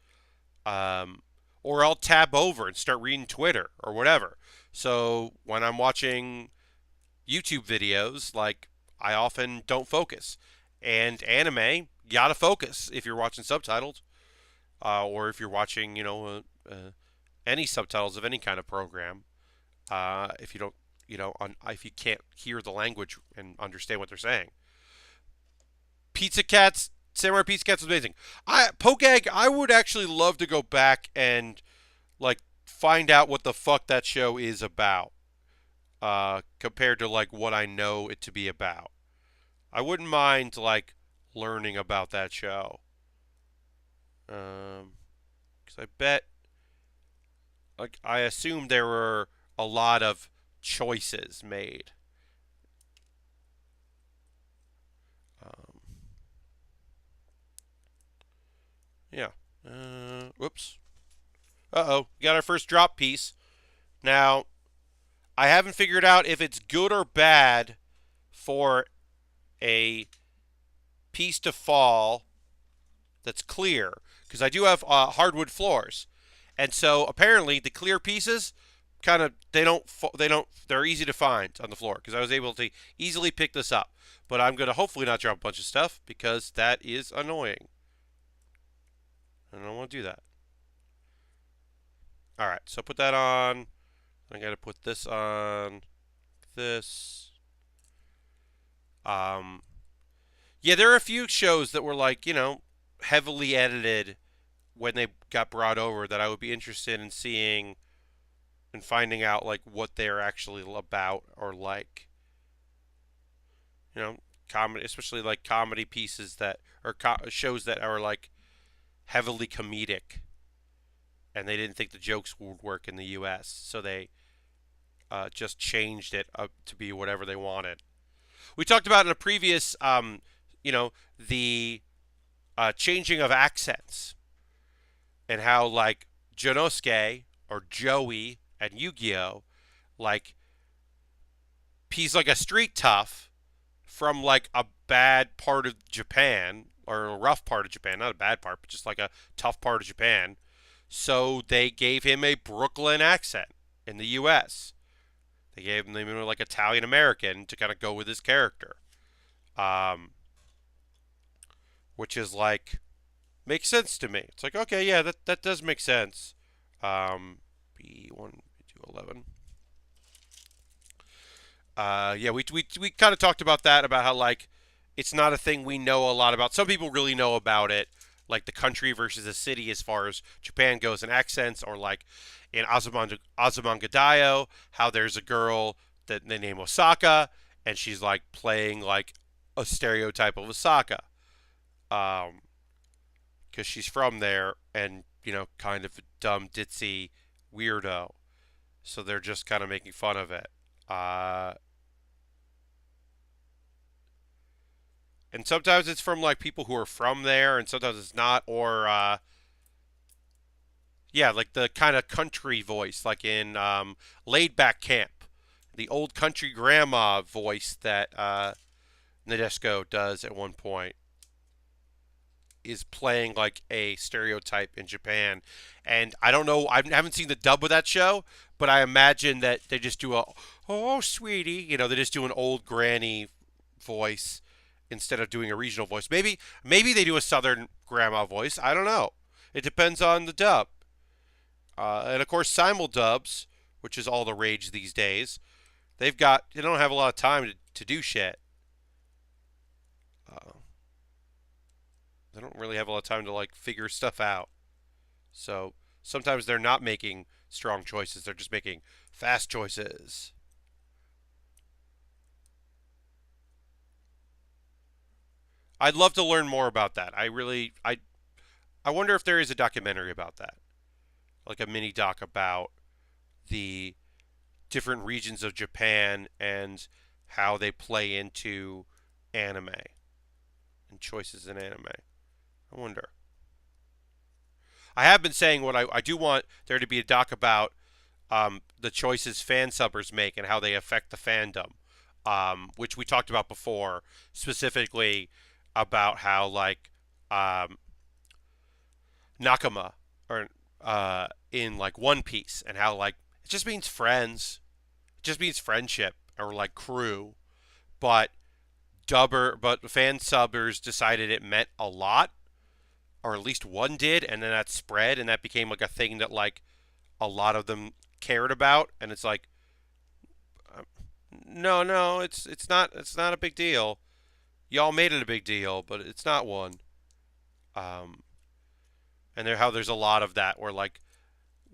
Um, or I'll tab over and start reading Twitter or whatever. So when I'm watching YouTube videos, like I often don't focus. And anime, you gotta focus if you're watching subtitles, or if you're watching, any subtitles of any kind of program. If you don't, if you can't hear the language and understand what they're saying. Pizza Cats, Samurai Pizza Cats is amazing. Poke Egg, I would actually love to go back and like find out what the fuck that show is about, compared to like what I know it to be about. I wouldn't mind like learning about that show. Because I bet, like, I assume there were a lot of choices made. Um, yeah. Whoops. Uh-oh. Got our first drop piece. Now, I haven't figured out if it's good or bad for a piece to fall that's clear, because I do have hardwood floors, and so apparently the clear pieces kind of they're easy to find on the floor because I was able to easily pick this up. But I'm gonna hopefully not drop a bunch of stuff because that is annoying. I don't want to do that. All right, so put that on. I gotta put this on. This. Um, yeah, there are a few shows that were like heavily edited when they got brought over that I would be interested in seeing and finding out like what they're actually about or like. Comedy, especially like comedy pieces that or shows that are like heavily comedic, and they didn't think the jokes would work in the U.S., so they just changed it up to be whatever they wanted. We talked about in a previous, the changing of accents and how like Jonosuke or Joey and Yu-Gi-Oh, like he's like a street tough from like a bad part of Japan or a rough part of Japan, not a bad part, but just like a tough part of Japan. So they gave him a Brooklyn accent in the U.S. They gave him like Italian American to kind of go with his character, um, which is like makes sense to me. It's like okay, yeah, that does make sense. B1, B2, 11. Yeah, we kind of talked about that, about how like it's not a thing we know a lot about. Some people really know about it, like the country versus the city as far as Japan goes in accents, or like in Azumangadayo, how there's a girl that they name Osaka, and she's like playing like a stereotype of Osaka, because she's from there and kind of a dumb ditzy weirdo. So they're just kind of making fun of it. Uh, and sometimes it's from like people who are from there, and sometimes it's not, or yeah, like the kind of country voice, like in Laid Back Camp, the old country grandma voice that Nadeshiko does at one point is playing like a stereotype in Japan. And I don't know, I haven't seen the dub of that show, but I imagine that they just do a, oh, sweetie, they just do an old granny voice instead of doing a regional voice. Maybe they do a southern grandma voice. I don't know. It depends on the dub. And of course, simuldubs, which is all the rage these days. They don't have a lot of time to do shit. Uh, they don't really have a lot of time to like figure stuff out. So sometimes they're not making strong choices. They're just making fast choices. I'd love to learn more about that. I wonder if there is a documentary about that, like a mini doc about the different regions of Japan and how they play into anime and choices in anime. I wonder. I have been saying what I do want there to be a doc about the choices fan subbers make and how they affect the fandom, which we talked about before, specifically about how like Nakama or in like One Piece and how like it just means friends, it just means friendship or like crew, but but fan subbers decided it meant a lot, or at least one did, and then that spread and that became like a thing that like a lot of them cared about, and it's like uh, no, it's not a big deal. Y'all made it a big deal, but it's not one. Um, and how there's a lot of that where like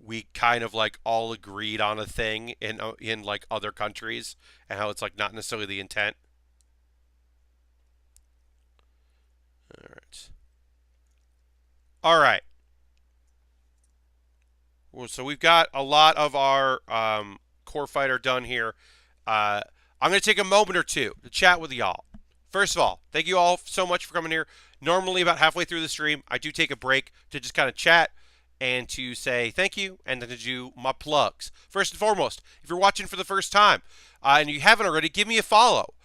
we kind of like all agreed on a thing in like other countries, and how it's like not necessarily the intent. All right. All right. Well, so we've got a lot of our core fighter done here. Uh, I'm going to take a moment or two to chat with y'all. First of all, thank you all so much for coming here. Normally, about halfway through the stream, I do take a break to just kind of chat and to say thank you and then to do my plugs. First and foremost, if you're watching for the first time and you haven't already, give me a follow.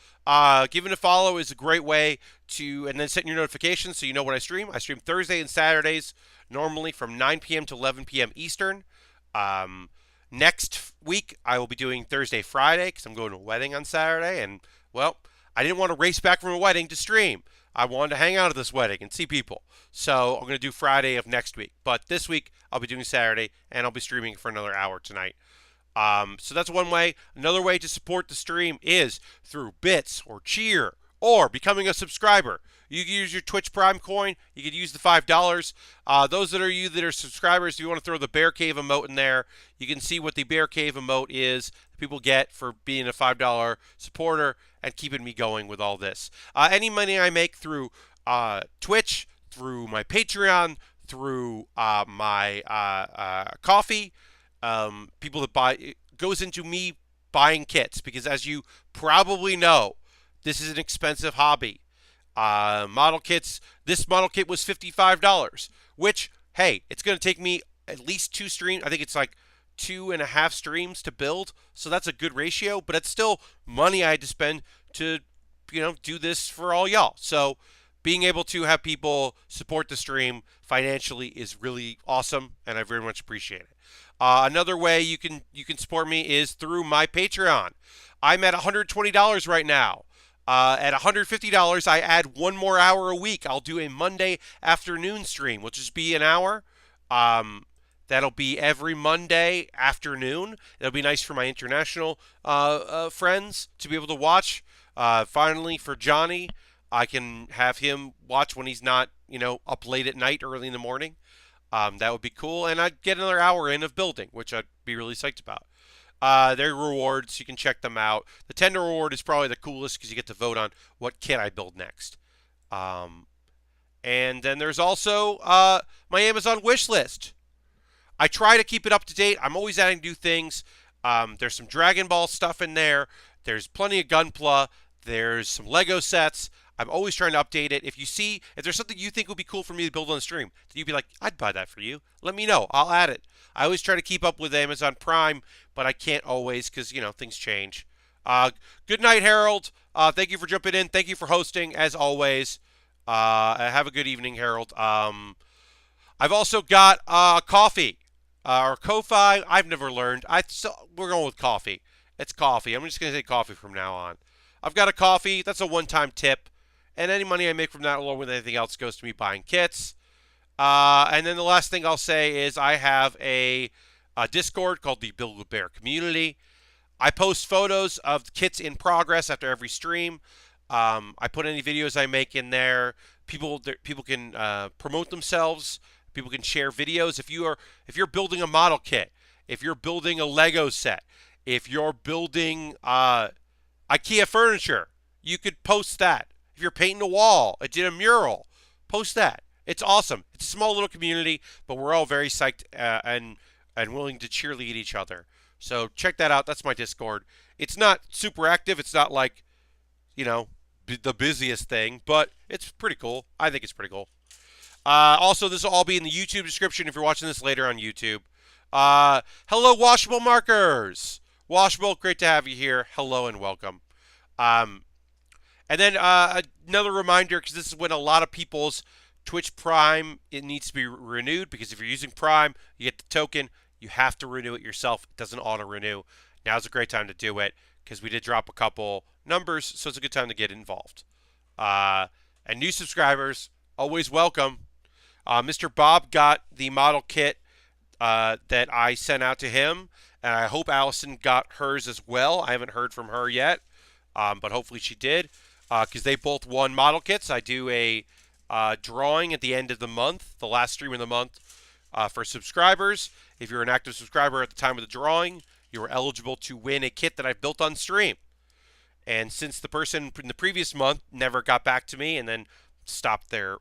Giving a follow is a great way to, and then setting your notifications so you know when I stream. I stream Thursday and Saturdays, normally from 9 p.m. to 11 p.m. Eastern. Um, Next week, I will be doing Thursday, Friday, because I'm going to a wedding on Saturday, and, well, I didn't want to race back from a wedding to stream. I wanted to hang out at this wedding and see people. So I'm going to do Friday of next week. But this week, I'll be doing Saturday, and I'll be streaming for another hour tonight. So that's one way. Another way to support the stream is through bits or cheer or becoming a subscriber. You can use your Twitch Prime coin. You could use the $5. Those that are subscribers, if you want to throw the Bear Cave emote in there, you can see what the Bear Cave emote is that people get for being a $5 supporter and keeping me going with all this. Any money I make through Twitch, through my Patreon, through my coffee, people that buy, it goes into me buying kits, because as you probably know, this is an expensive hobby. Model kits, this model kit was $55, which, hey, it's going to take me at least 2 streams. I think it's like 2.5 streams to build, so that's a good ratio, but it's still money I had to spend to, do this for all y'all. So being able to have people support the stream financially is really awesome, and I very much appreciate it. Another way you can support me is through my Patreon. I'm at $120 right now. At $150, I add 1 more hour a week. I'll do a Monday afternoon stream, which is be an hour. That'll be every Monday afternoon. It'll be nice for my international friends to be able to watch. Finally, for Johnny, I can have him watch when he's not, up late at night, early in the morning. That would be cool, and I'd get another hour in of building, which I'd be really psyched about. Their rewards, you can check them out. The tender reward is probably the coolest because you get to vote on what kit I build next. And then there's also my Amazon wish list. I try to keep it up to date. I'm always adding new things. There's some Dragon Ball stuff in there. There's plenty of Gunpla. There's some Lego sets. I'm always trying to update it. If there's something you think would be cool for me to build on the stream, then you'd be like, I'd buy that for you. Let me know. I'll add it. I always try to keep up with Amazon Prime, but I can't always because, things change. Good night, Harold. Thank you for jumping in. Thank you for hosting, as always. Have a good evening, Harold. I've also got coffee. Or Ko-Fi. I've never learned. We're going with coffee. It's coffee. I'm just going to say coffee from now on. I've got a coffee. That's a one-time tip. And any money I make from that, along with anything else, goes to me buying kits. And then the last thing I'll say is I have a Discord called the Build with Bear Community. I post photos of the kits in progress after every stream. I put any videos I make in there. People can promote themselves. People can share videos. If you're building a model kit, if you're building a Lego set, if you're building IKEA furniture, you could post that. If you're painting a wall, I did a mural, post that. It's awesome. It's a small little community, but we're all very psyched and willing to cheerlead each other. So check that out. That's my Discord. It's not super active. It's not like, you know, the busiest thing, but it's pretty cool. I think it's pretty cool. Also, this will all be in the YouTube description if you're watching this later on YouTube. Hello, Washable Markers. Washable, great to have you here. Hello and welcome. And then another reminder, because this is when a lot of people's Twitch Prime, it needs to be renewed, because if you're using Prime, you get the token. You have to renew it yourself. It doesn't auto-renew. Now's a great time to do it, because we did drop a couple numbers, so it's a good time to get involved. And new subscribers, always welcome. Mr. Bob got the model kit that I sent out to him, and I hope Allison got hers as well. I haven't heard from her yet, but hopefully she did, because they both won model kits. I do a drawing at the end of the month, the last stream of the month, for subscribers. If you're an active subscriber at the time of the drawing, you are eligible to win a kit that I built on stream. And since the person in the previous month never got back to me and then stopped their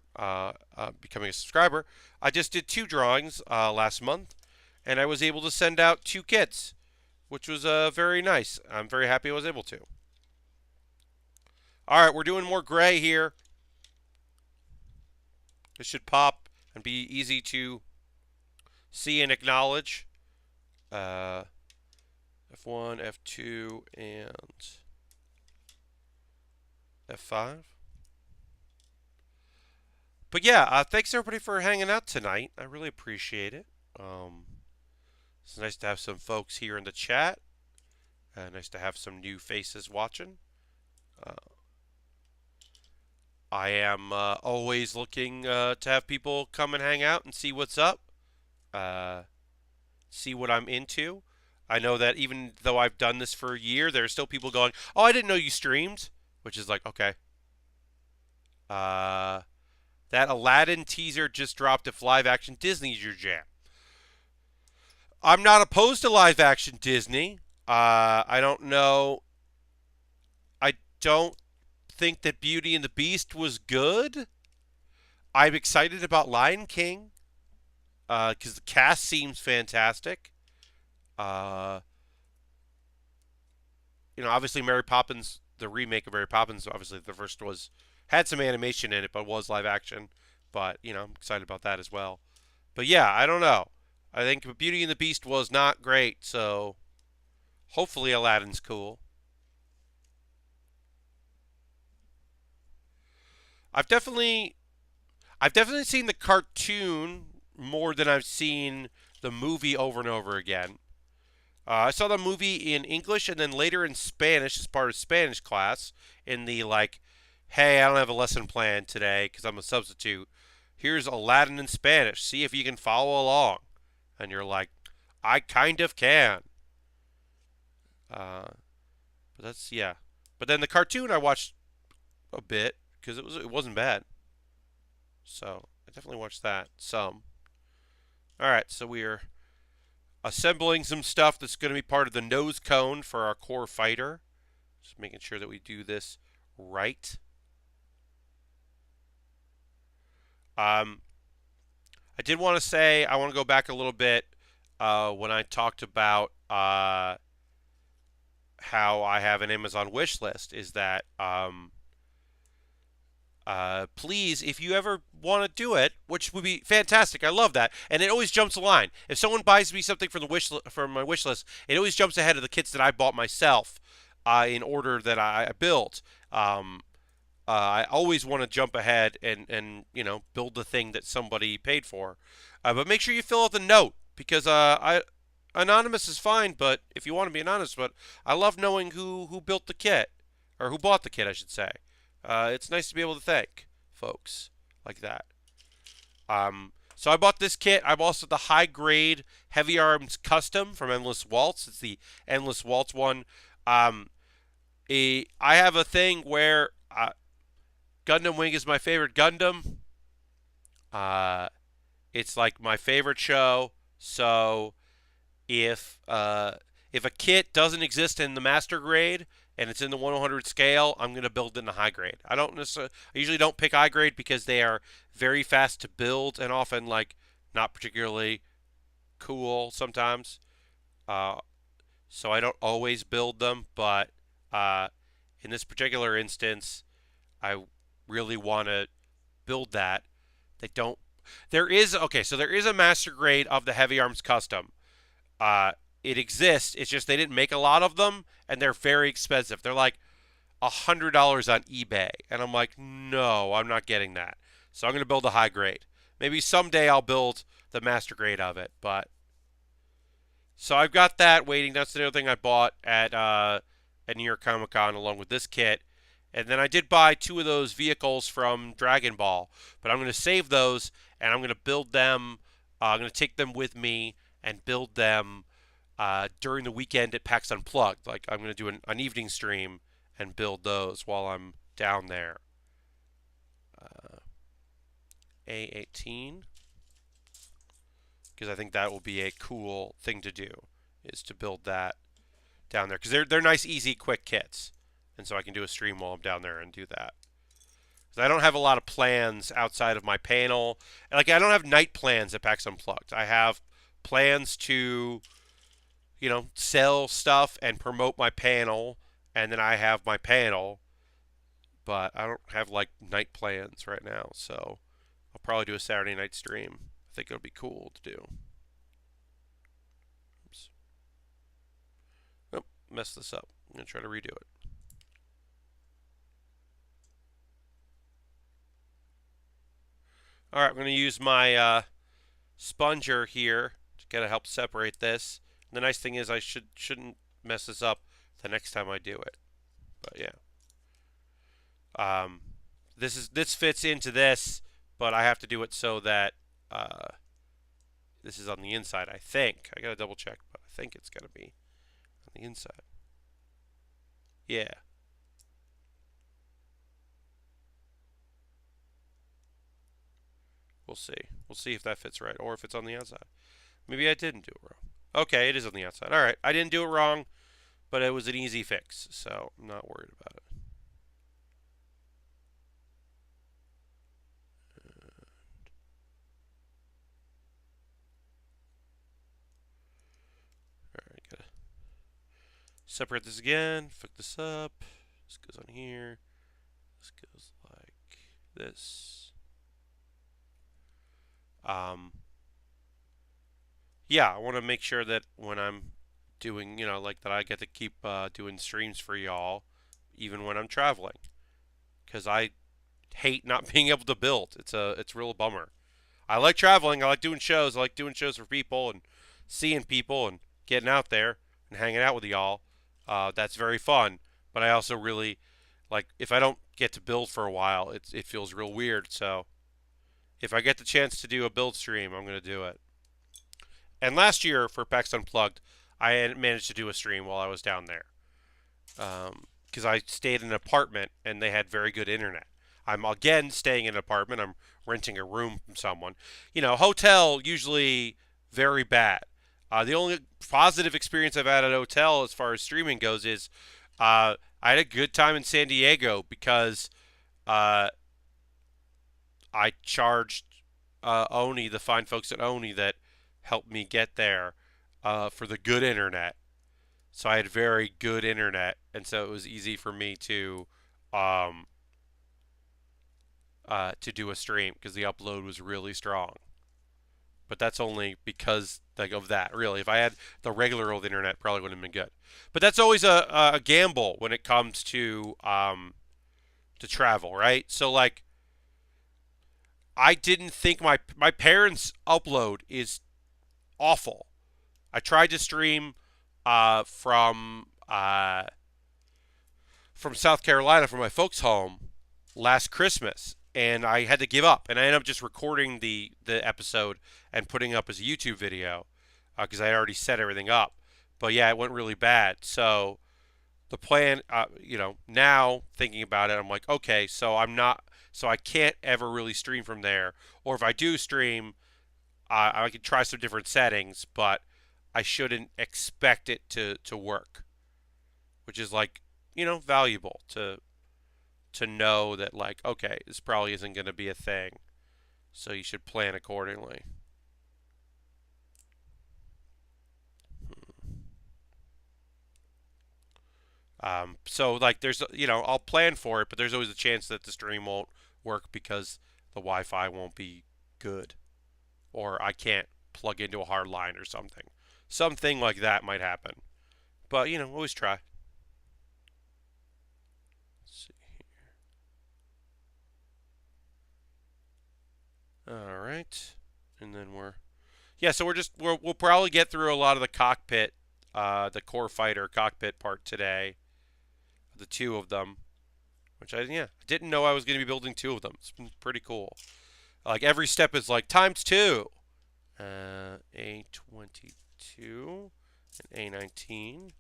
becoming a subscriber, I just did 2 drawings last month, and I was able to send out 2 kits, which was very nice. I'm very happy I was able to. All right, we're doing more gray here. This should pop and be easy to see and acknowledge. F1, F2, and F5. But yeah, thanks everybody for hanging out tonight. I really appreciate it. It's nice to have some folks here in the chat. Nice to have some new faces watching. I am always looking to have people come and hang out and see what's up. See what I'm into. I know that even though I've done this for a year, there are still people going, "Oh, I didn't know you streamed," which is like, okay. That Aladdin teaser just dropped. If live action Disney's your jam, I'm not opposed to live action Disney. I don't know. I don't think that Beauty and the Beast was good. I'm excited about Lion King because the cast seems fantastic. Obviously Mary Poppins, the remake of Mary Poppins, obviously the first had some animation in it, but was live action. But, I'm excited about that as well. But yeah, I don't know. I think Beauty and the Beast was not great, so hopefully Aladdin's cool. I've definitely seen the cartoon more than I've seen the movie over and over again. I saw the movie in English and then later in Spanish as part of Spanish class in the hey, I don't have a lesson plan today because I'm a substitute. Here's Aladdin in Spanish. See if you can follow along. And you're like, I kind of can. But that's, yeah. But then the cartoon I watched a bit because it wasn't bad. So I definitely watched that some. All right, so we are assembling some stuff that's going to be part of the nose cone for our core fighter. Just making sure that we do this right. I did want to say, I want to go back a little bit when I talked about how I have an Amazon wish list, is that please, if you ever want to do it, which would be fantastic, I love that, and it always jumps the line. If someone buys me something from my wish list, it always jumps ahead of the kits that I bought myself in order that I built. I always want to jump ahead and build the thing that somebody paid for. But make sure you fill out the note, because anonymous is fine, but if you want to be anonymous, but I love knowing who built the kit, or who bought the kit, I should say. It's nice to be able to thank folks like that. So I bought this kit. I bought also the high grade Heavy Arms Custom from Endless Waltz. It's the Endless Waltz one. Um, I have a thing where Gundam Wing is my favorite Gundam. Uh, it's like my favorite show. So if if a kit doesn't exist in the master grade and it's in the 100 scale, I'm going to build it in the high grade. I usually don't pick high grade because they are very fast to build and often like not particularly cool sometimes. Uh, so I don't always build them, but uh, in this particular instance, I really want to build that. They don't. There is okay, so there is a master grade of the Heavy Arms Custom. Uh, it exists. It's just they didn't make a lot of them, and they're very expensive. They're like $100 on eBay, and I'm like, no, I'm not getting that. So I'm going to build a high grade. Maybe someday I'll build the master grade of it, but so I've got that waiting. That's the other thing I bought at New York Comic Con along with this kit. And then I did buy two of those vehicles from Dragon Ball, but I'm going to save those and I'm going to build them. I'm going to take them with me and build them during the weekend at PAX Unplugged. Like I'm going to do an evening stream and build those while I'm down there. A18, because I think that will be a cool thing to do, is to build that down there because they're nice, easy, quick kits, and so I can do a stream while I'm down there and do that. Because I don't have a lot of plans outside of my panel. Like I don't have night plans at PAX Unplugged. I have plans to, sell stuff and promote my panel, and then I have my panel, but I don't have like night plans right now. So I'll probably do a Saturday night stream. I think it'll be cool to do. Oops. Oh, messed this up. I'm going to try to redo it. Alright, I'm going to use my sponger here to kind of help separate this. And the nice thing is I shouldn't mess this up the next time I do it. But yeah. This fits into this, but I have to do it so that this is on the inside, I think. I gotta double check, but I think it's gonna be on the inside. Yeah. We'll see. We'll see if that fits right, or if it's on the outside. Maybe I didn't do it wrong. Okay, it is on the outside. Alright, I didn't do it wrong, but it was an easy fix, so I'm not worried about it. Separate this again, fuck this up. This goes on here. This goes like this. Yeah, I want to make sure that when I'm doing, like that I get to keep doing streams for y'all, even when I'm traveling. Because I hate not being able to build. It's a real bummer. I like traveling. I like doing shows. I like doing shows for people and seeing people and getting out there and hanging out with y'all. That's very fun. But I also really like if I don't get to build for a while, it feels real weird. So if I get the chance to do a build stream, I'm going to do it. And last year for PAX Unplugged, I had managed to do a stream while I was down there. Because I stayed in an apartment and they had very good internet. I'm again staying in an apartment. I'm renting a room from someone. Hotel usually very bad. The only positive experience I've had at a hotel as far as streaming goes is I had a good time in San Diego because I charged Oni, the fine folks at Oni that helped me get there for the good internet. So I had very good internet, and so it was easy for me to do a stream because the upload was really strong. But that's only because of that. Really, if I had the regular old internet, probably wouldn't have been good. But that's always a gamble when it comes to travel, right? So like, I didn't think my parents' upload is awful. I tried to stream from South Carolina from my folks' home last Christmas, and I had to give up, and I ended up just recording the episode and putting it up as a YouTube video because I had already set everything up. But yeah, it went really bad. So the plan, now thinking about it, I'm like, okay, so I can't ever really stream from there, or if I do stream, I can try some different settings, but I shouldn't expect it to work, which is like, valuable to know that, like, okay, this probably isn't going to be a thing, so you should plan accordingly. So like, I'll plan for it, but there's always a chance that the stream won't work because the Wi-Fi won't be good, or I can't plug into a hard line or something. Something like that might happen, but always try. Let's see. All right, and then so we'll probably get through a lot of the cockpit, the core fighter cockpit part today, the two of them, which I didn't know I was going to be building two of them. It's been pretty cool. Like every step is like times two. A22 and A19.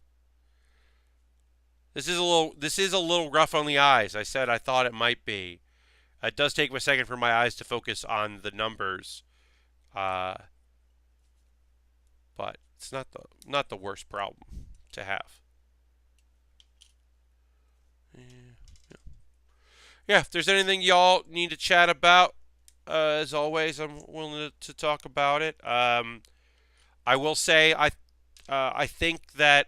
This is a little rough on the eyes. I said I thought it might be. It does take a second for my eyes to focus on the numbers, uh, but it's not the worst problem to have. Yeah, if there's anything y'all need to chat about, as always, I'm willing to talk about it. I will say I think that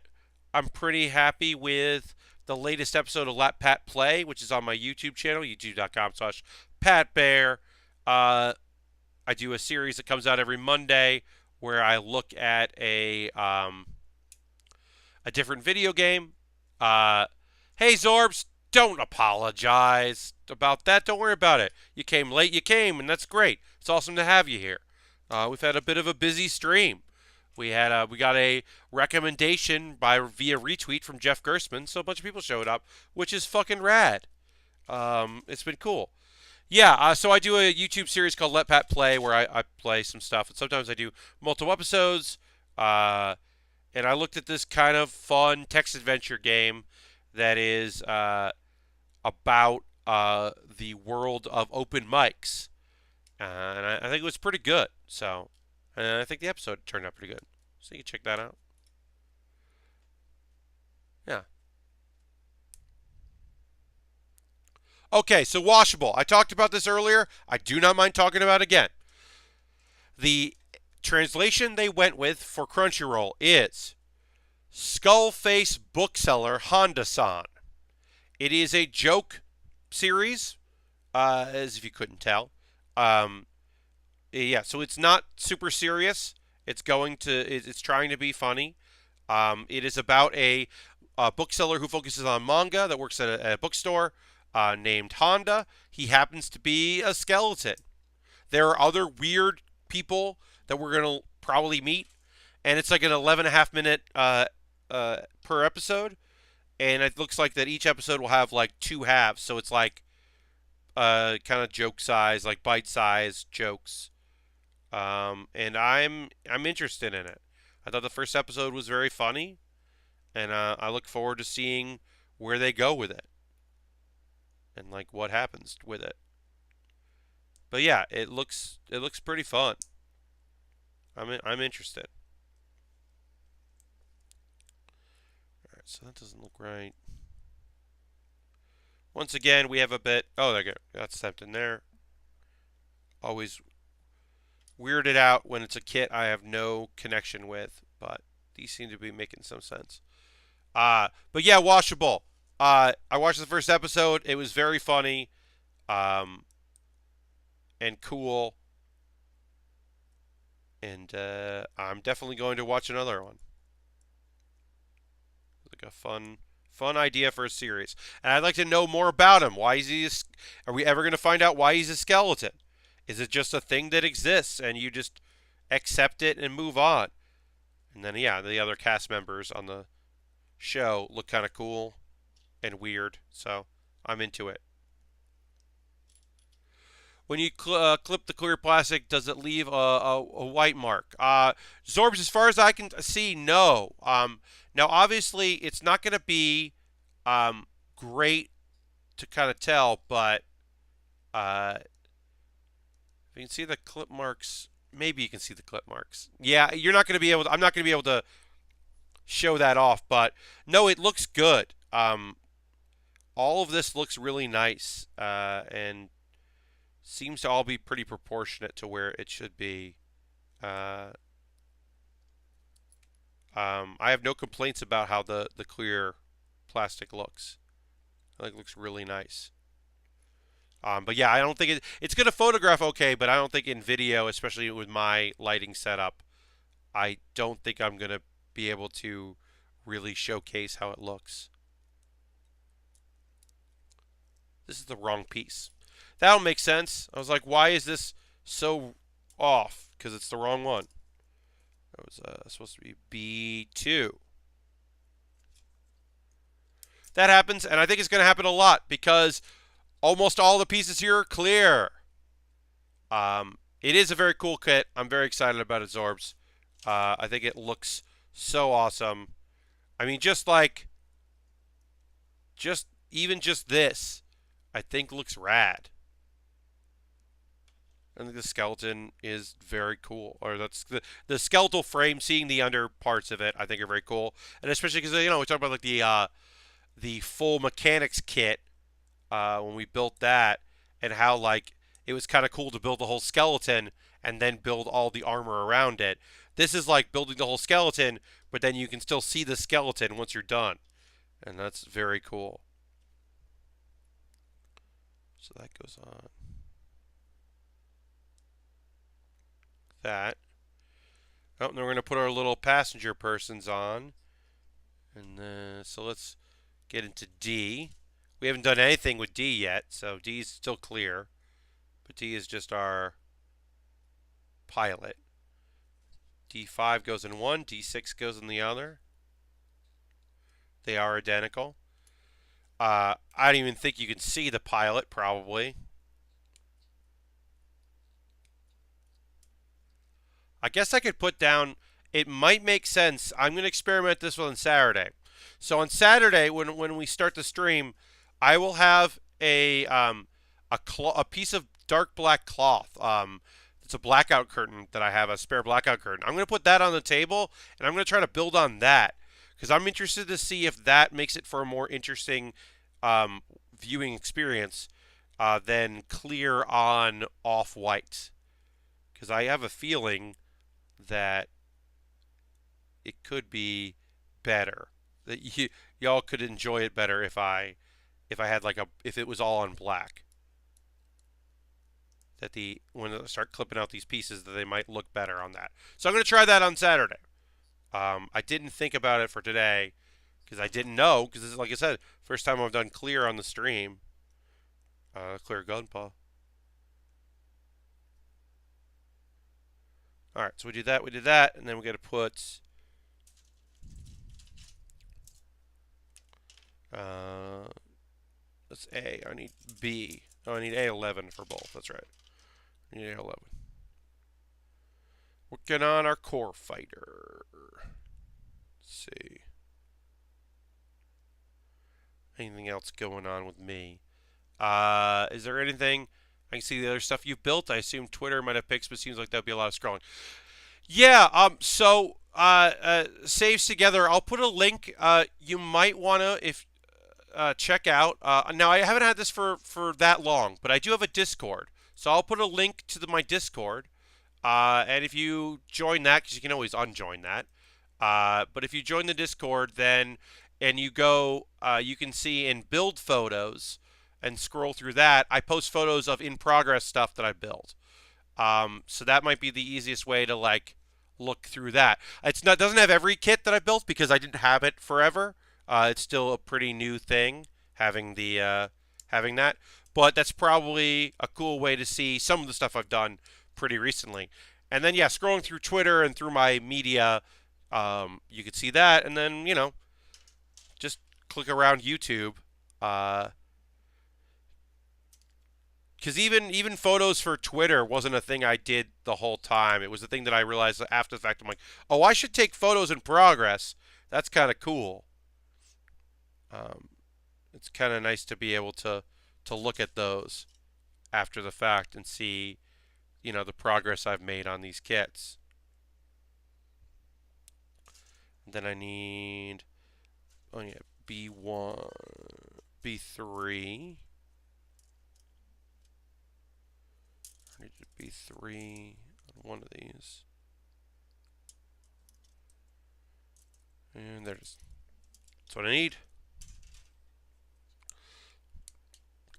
I'm pretty happy with the latest episode of Let Pat Play, which is on my YouTube channel, youtube.com/PatBear. I do a series that comes out every Monday where I look at a different video game. Hey Zorbs, don't apologize about that. Don't worry about it. You came late, you came, and that's great. It's awesome to have you here. We've had a bit of a busy stream. We got a recommendation via retweet from Jeff Gerstmann, so a bunch of people showed up, which is fucking rad. It's been cool. Yeah, so I do a YouTube series called Let Pat Play where I play some stuff, and sometimes I do multiple episodes. And I looked at this kind of fun text adventure game that is about the world of open mics, and I think it was pretty good. So, and I think the episode turned out pretty good. So you can check that out. Yeah. Okay, so washable. I talked about this earlier. I do not mind talking about it again. The translation they went with for Crunchyroll is Skullface Bookseller Honda-san. It is a joke series, as if you couldn't tell. Yeah, so it's not super serious. It's trying to be funny. It is about a bookseller who focuses on manga that works at a bookstore named Honda. He happens to be a skeleton. There are other weird people that we're going to probably meet, and it's like an 11 and a half minute per episode, and it looks like that each episode will have like two halves, so it's like kind of joke size, like bite size jokes. And I'm interested in it. I thought the first episode was very funny, and I look forward to seeing where they go with it and like what happens with it. But yeah, it looks pretty fun. I'm interested. All right, so that doesn't look right. Once again, we have a bit. Oh, there you go. Got stepped in there. Always weirded out when it's a kit I have no connection with, but these seem to be making some sense. But yeah, washable. I watched the first episode. It was very funny, and cool, and I'm definitely going to watch another one. Like a fun idea for a series, and I'd like to know more about him. Why is he? Are we ever going to find out why he's a skeleton? Is it just a thing that exists and you just accept it and move on? And then yeah, the other cast members on the show look kind of cool and weird, so I'm into it. when you clip the clear plastic, does it leave a white mark? Zorbs, as far as I can see, no. Now, obviously, it's not going to be great to kind of tell, but if you can see the clip marks, maybe you can see the clip marks. Yeah, you're not going to be able to, I'm not going to be able to show that off, but no, it looks good. All of this looks really nice, and seems to all be pretty proportionate to where it should be. Uh, I have no complaints about how the clear plastic looks. I think it looks really nice. But yeah, I don't think it's going to photograph okay, but I don't think in video, especially with my lighting setup, I don't think I'm going to be able to really showcase how it looks. This is the wrong piece. That'll make sense. I was like, why is this so off? Because it's the wrong one. That was supposed to be B2. That happens, and I think it's going to happen a lot because almost all the pieces here are clear. It is a very cool kit. I'm very excited about it, Zorbs. I think it looks so awesome. I mean, just this, I think looks rad. I think the skeleton is very cool. Or that's the skeletal frame, seeing the under parts of it, I think are very cool. And especially because, we talk about like the full mechanics kit when we built that, and how like it was kind of cool to build the whole skeleton and then build all the armor around it. This is like building the whole skeleton, but then you can still see the skeleton once you're done. And that's very cool. So that goes on. That. Oh, and then we're going to put our little passenger persons on. And so let's get into D. We haven't done anything with D yet, so D is still clear. But D is just our pilot. D5 goes in one, D6 goes in the other. They are identical. I don't even think you can see the pilot, probably. I guess I could put down, it might make sense. I'm going to experiment this one on Saturday. So on Saturday, when we start the stream, I will have a piece of dark black cloth. It's a blackout curtain that I have, a spare blackout curtain. I'm going to put that on the table, and I'm going to try to build on that, because I'm interested to see if that makes it for a more interesting viewing experience than clear on off-white. Because I have a feeling that it could be better. That y'all could enjoy it better if I had if it was all on black. That when I start clipping out these pieces, that they might look better on that. So I'm going to try that on Saturday. I didn't think about it for today because I didn't know, because this is, like I said, first time I've done clear on the stream. Clear gunpowder. Alright, so we did that, and then we got to put that's A. I need B. Oh, I need A11 for both. That's right. I need A11. Working on our core fighter. Let's see. Anything else going on with me? Is there anything? I can see the other stuff you've built. I assume Twitter might have pics, but it seems like that'd be a lot of scrolling. Yeah. So saves together. I'll put a link. You might wanna check out. Now I haven't had this for that long, but I do have a Discord. So I'll put a link to my Discord. And if you join that, because you can always unjoin that. But if you join the Discord, then and you go, you can see in build photos and scroll through that. I post photos of in progress stuff that I built. So that might be the easiest way to look through that. Doesn't have every kit that I built because I didn't have it forever. It's still a pretty new thing having having that, but that's probably a cool way to see some of the stuff I've done pretty recently. And then scrolling through Twitter and through my media, you could see that, and then just click around YouTube. Because even photos for Twitter wasn't a thing I did the whole time. It was a thing that I realized after the fact. I'm like, oh, I should take photos in progress. That's kind of cool. Um, it's kind of nice to be able to look at those after the fact and see, the progress I've made on these kits. And then I need, oh yeah, B1, B3. I need B3 on one of these. And there's, that's what I need.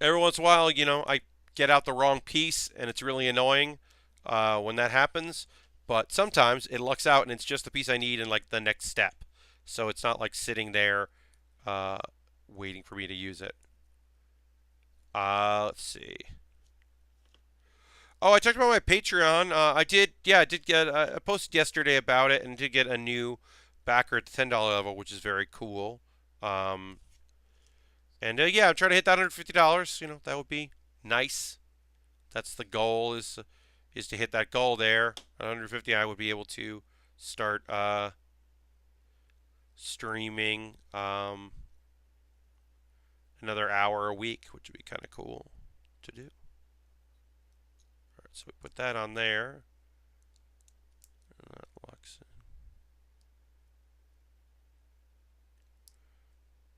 Every once in a while, I get out the wrong piece, and it's really annoying when that happens. But sometimes it lucks out, and it's just the piece I need in like the next step. So it's not like sitting there uh, waiting for me to use it. Let's see. Oh, I talked about my Patreon. I did, yeah, I did get. I posted yesterday about it, and did get a new backer at the $10 level, which is very cool. Um, and yeah, I'm trying to hit that $150. That would be nice. That's the goal is to hit that goal there. At 150, I would be able to start streaming another hour a week, which would be kind of cool to do. All right, so we put that on there. And that locks in.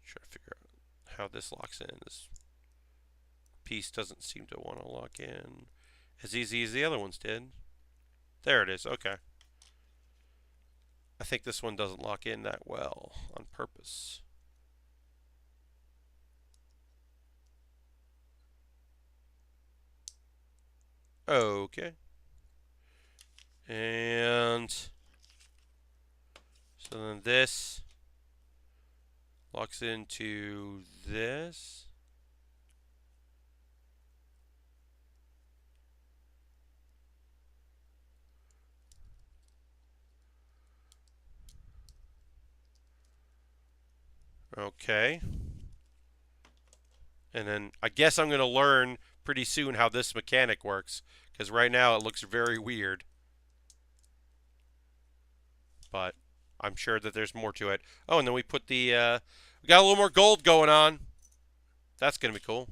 Try to figure out how this locks in. This piece doesn't seem to want to lock in as easy as the other ones did. There it is. Okay. I think this one doesn't lock in that well on purpose. Okay. And so then this locks into this. Okay. And then I guess I'm going to learn pretty soon how this mechanic works, because right now it looks very weird. But I'm sure that there's more to it. Oh, and then we put the, we got a little more gold going on. That's going to be cool.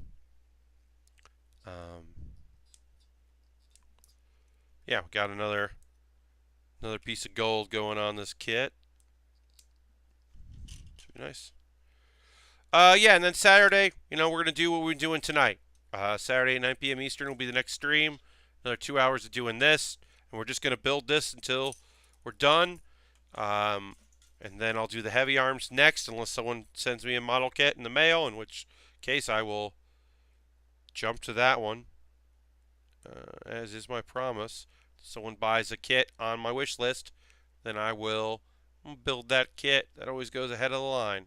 Yeah, we got another piece of gold going on this kit. Should be nice. Yeah, and then Saturday, we're going to do what we're doing tonight. Saturday at 9 p.m. Eastern will be the next stream. Another 2 hours of doing this. And we're just going to build this until we're done. And then I'll do the heavy arms next, unless someone sends me a model kit in the mail, in which case I will jump to that one, as is my promise. If someone buys a kit on my wish list, then I will build that kit. That always goes ahead of the line.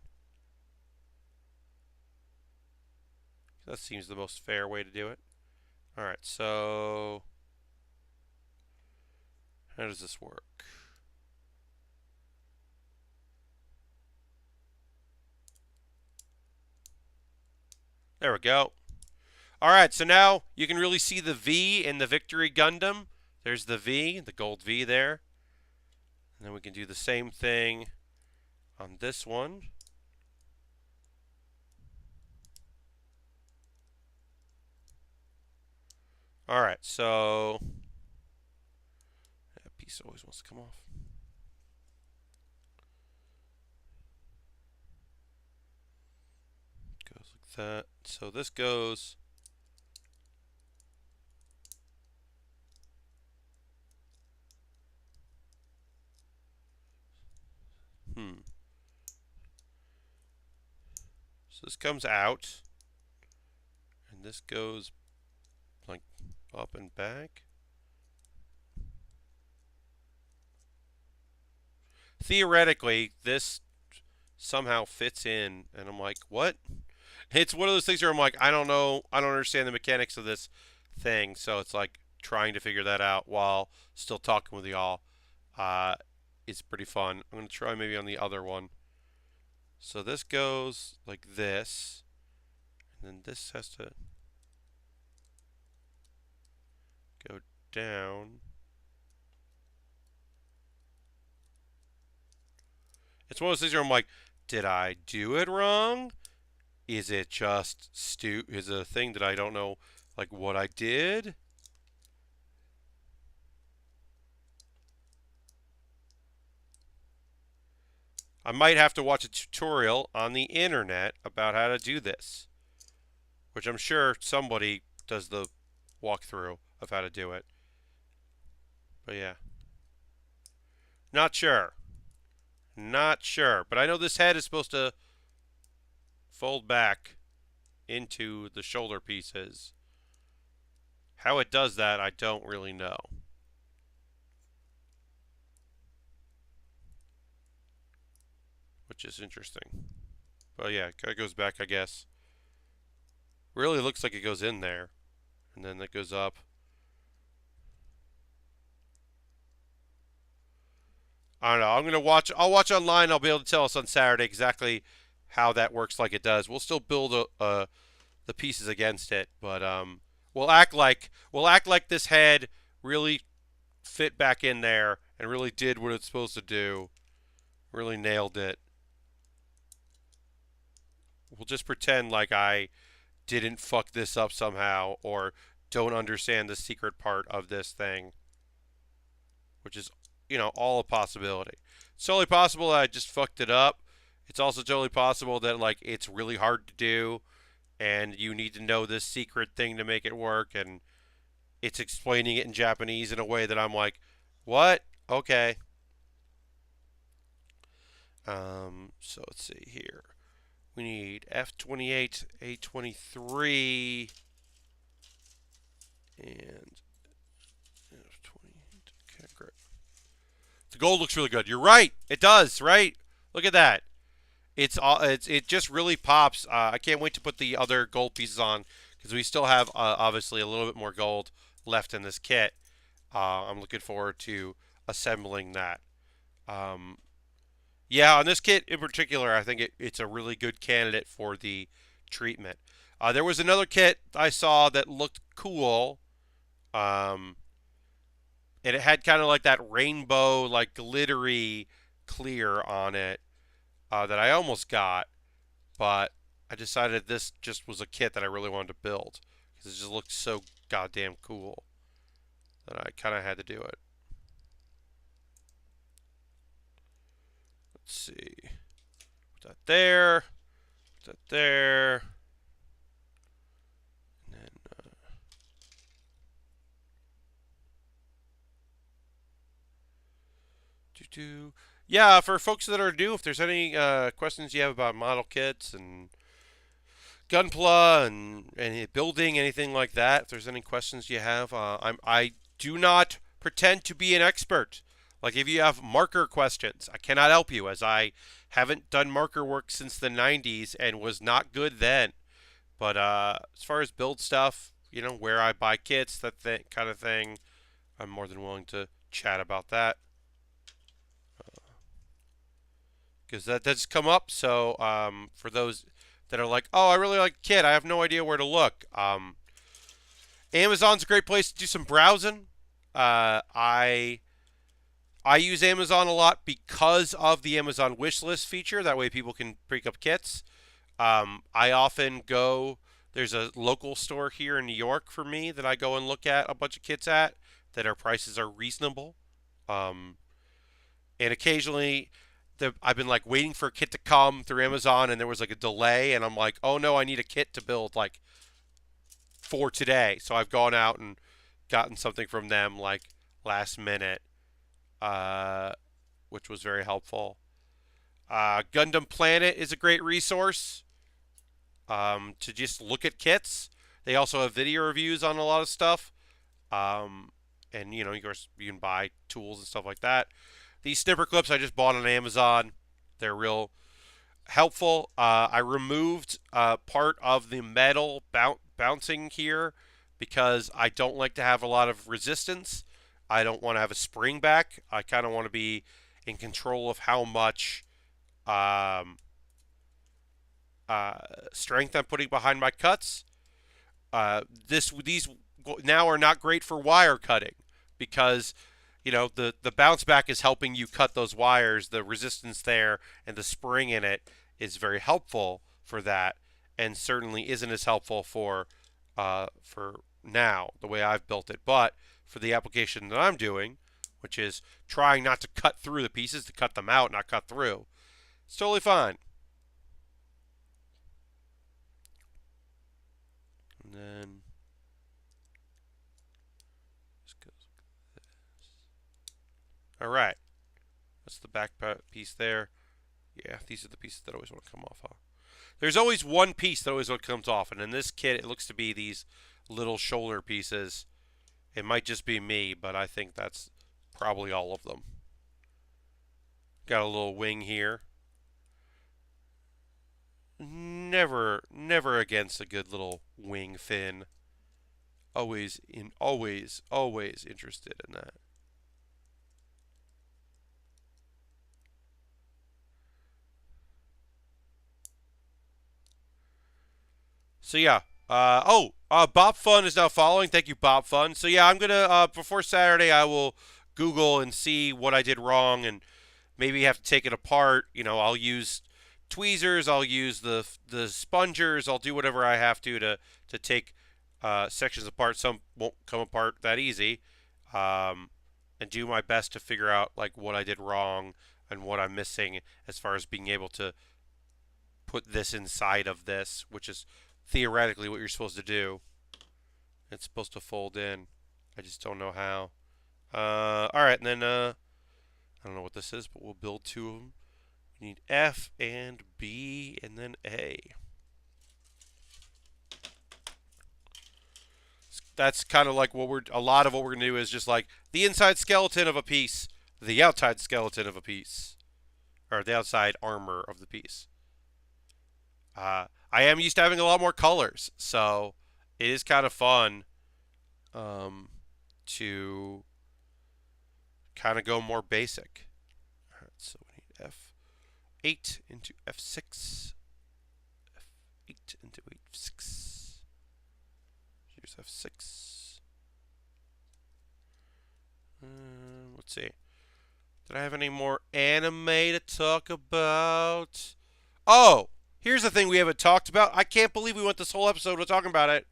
That seems the most fair way to do it. Alright, so how does this work? There we go. Alright, so now you can really see the V in the Victory Gundam. There's the V, the gold V there. And then we can do the same thing on this one. Alright, so that piece always wants to come off. Goes like that. So this goes So this comes out, and this goes like up and back. Theoretically, this somehow fits in, and I'm like, what? It's one of those things where I'm like, I don't know, I don't understand the mechanics of this thing, so it's like trying to figure that out while still talking with y'all. It's pretty fun. I'm going to try maybe on the other one. So this goes like this, and then this has to down. It's one of those things where I'm like, did I do it wrong? Is it just is it a thing that I don't know, like, what I did? I might have to watch a tutorial on the internet about how to do this, which I'm sure somebody does the walkthrough of how to do it. But yeah, not sure. Not sure. But I know this head is supposed to fold back into the shoulder pieces. How it does that, I don't really know. Which is interesting. But yeah, it goes back, I guess. Really looks like it goes in there. And then it goes up. I don't know. I'll watch online. I'll be able to tell us on Saturday exactly how that works like it does. We'll still build the pieces against it, but we'll act like this head really fit back in there and really did what it's supposed to do. Really nailed it. We'll just pretend like I didn't fuck this up somehow or don't understand the secret part of this thing, which is, all a possibility. It's totally possible that I just fucked it up. It's also totally possible that, like, it's really hard to do and you need to know this secret thing to make it work, and it's explaining it in Japanese in a way that I'm like, what? Okay. So let's see here. We need F28, A23, and F28. Okay, great. The gold looks really good. You're right. It does, right? Look at that. It just really pops. I can't wait to put the other gold pieces on because we still have obviously a little bit more gold left in this kit. I'm looking forward to assembling that. Yeah, on this kit in particular, I think it's a really good candidate for the treatment. There was another kit I saw that looked cool, and it had kind of like that rainbow, like glittery clear on it that I almost got, but I decided this just was a kit that I really wanted to build because it just looked so goddamn cool that I kind of had to do it. Let's see. Put that there. Put that there. And then, yeah, for folks that are new, if there's any questions you have about model kits and Gunpla and building, anything like that, if there's any questions you have, I do not pretend to be an expert. Like, if you have marker questions, I cannot help you, as I haven't done marker work since the 90s and was not good then. But as far as build stuff, where I buy kits, kind of thing, I'm more than willing to chat about that. Because that does come up. So for those that are like, oh, I really like kit, I have no idea where to look. Amazon's a great place to do some browsing. I use Amazon a lot because of the Amazon wishlist feature. That way people can pick up kits. I often go, there's a local store here in New York for me that I go and look at a bunch of kits at that our prices are reasonable. And occasionally I've been like waiting for a kit to come through Amazon and there was like a delay and I'm like, oh no, I need a kit to build like for today. So I've gone out and gotten something from them like last minute, which was very helpful. Gundam Planet is a great resource to just look at kits. They also have video reviews on a lot of stuff. And, of course, you can buy tools and stuff like that. These snipper clips I just bought on Amazon. They're real helpful. I removed part of the metal bouncing here because I don't like to have a lot of resistance. I don't want to have a spring back. I kind of want to be in control of how much strength I'm putting behind my cuts. These now are not great for wire cutting. because the bounce back is helping you cut those wires. The resistance there and the spring in it is very helpful for that, and certainly isn't as helpful for now the way I've built it. But for the application that I'm doing, which is trying not to cut through the pieces, to cut them out, not cut through, it's totally fine. And then this goes like this. All right, that's the back piece there. Yeah, these are the pieces that always want to come off. There's always one piece that always comes off, and in this kit, it looks to be these little shoulder pieces. It might just be me, but I think that's probably all of them. Got a little wing here. Never against a good little wing fin. Always interested in that. So yeah. Bob Fun is now following. Thank you, Bob Fun. So yeah, I'm gonna before Saturday, I will Google and see what I did wrong, and maybe have to take it apart. I'll use tweezers. I'll use the spongers. I'll do whatever I have to take sections apart. Some won't come apart that easy, and do my best to figure out like what I did wrong and what I'm missing as far as being able to put this inside of this, which is theoretically what you're supposed to do. It's supposed to fold in. I just don't know how. All right, and then I don't know what this is, but we'll build two of them. We need F and B and then A. That's kind of like a lot of what we're going to do is just like the inside skeleton of a piece, the outside skeleton of a piece, or the outside armor of the piece. I am used to having a lot more colors, so it is kind of fun to kind of go more basic. All right, so we need F8 into F6, F8 into F6. Here's F6. Let's see. Did I have any more anime to talk about? Oh! Here's the thing we haven't talked about. I can't believe we went this whole episode without talking about it.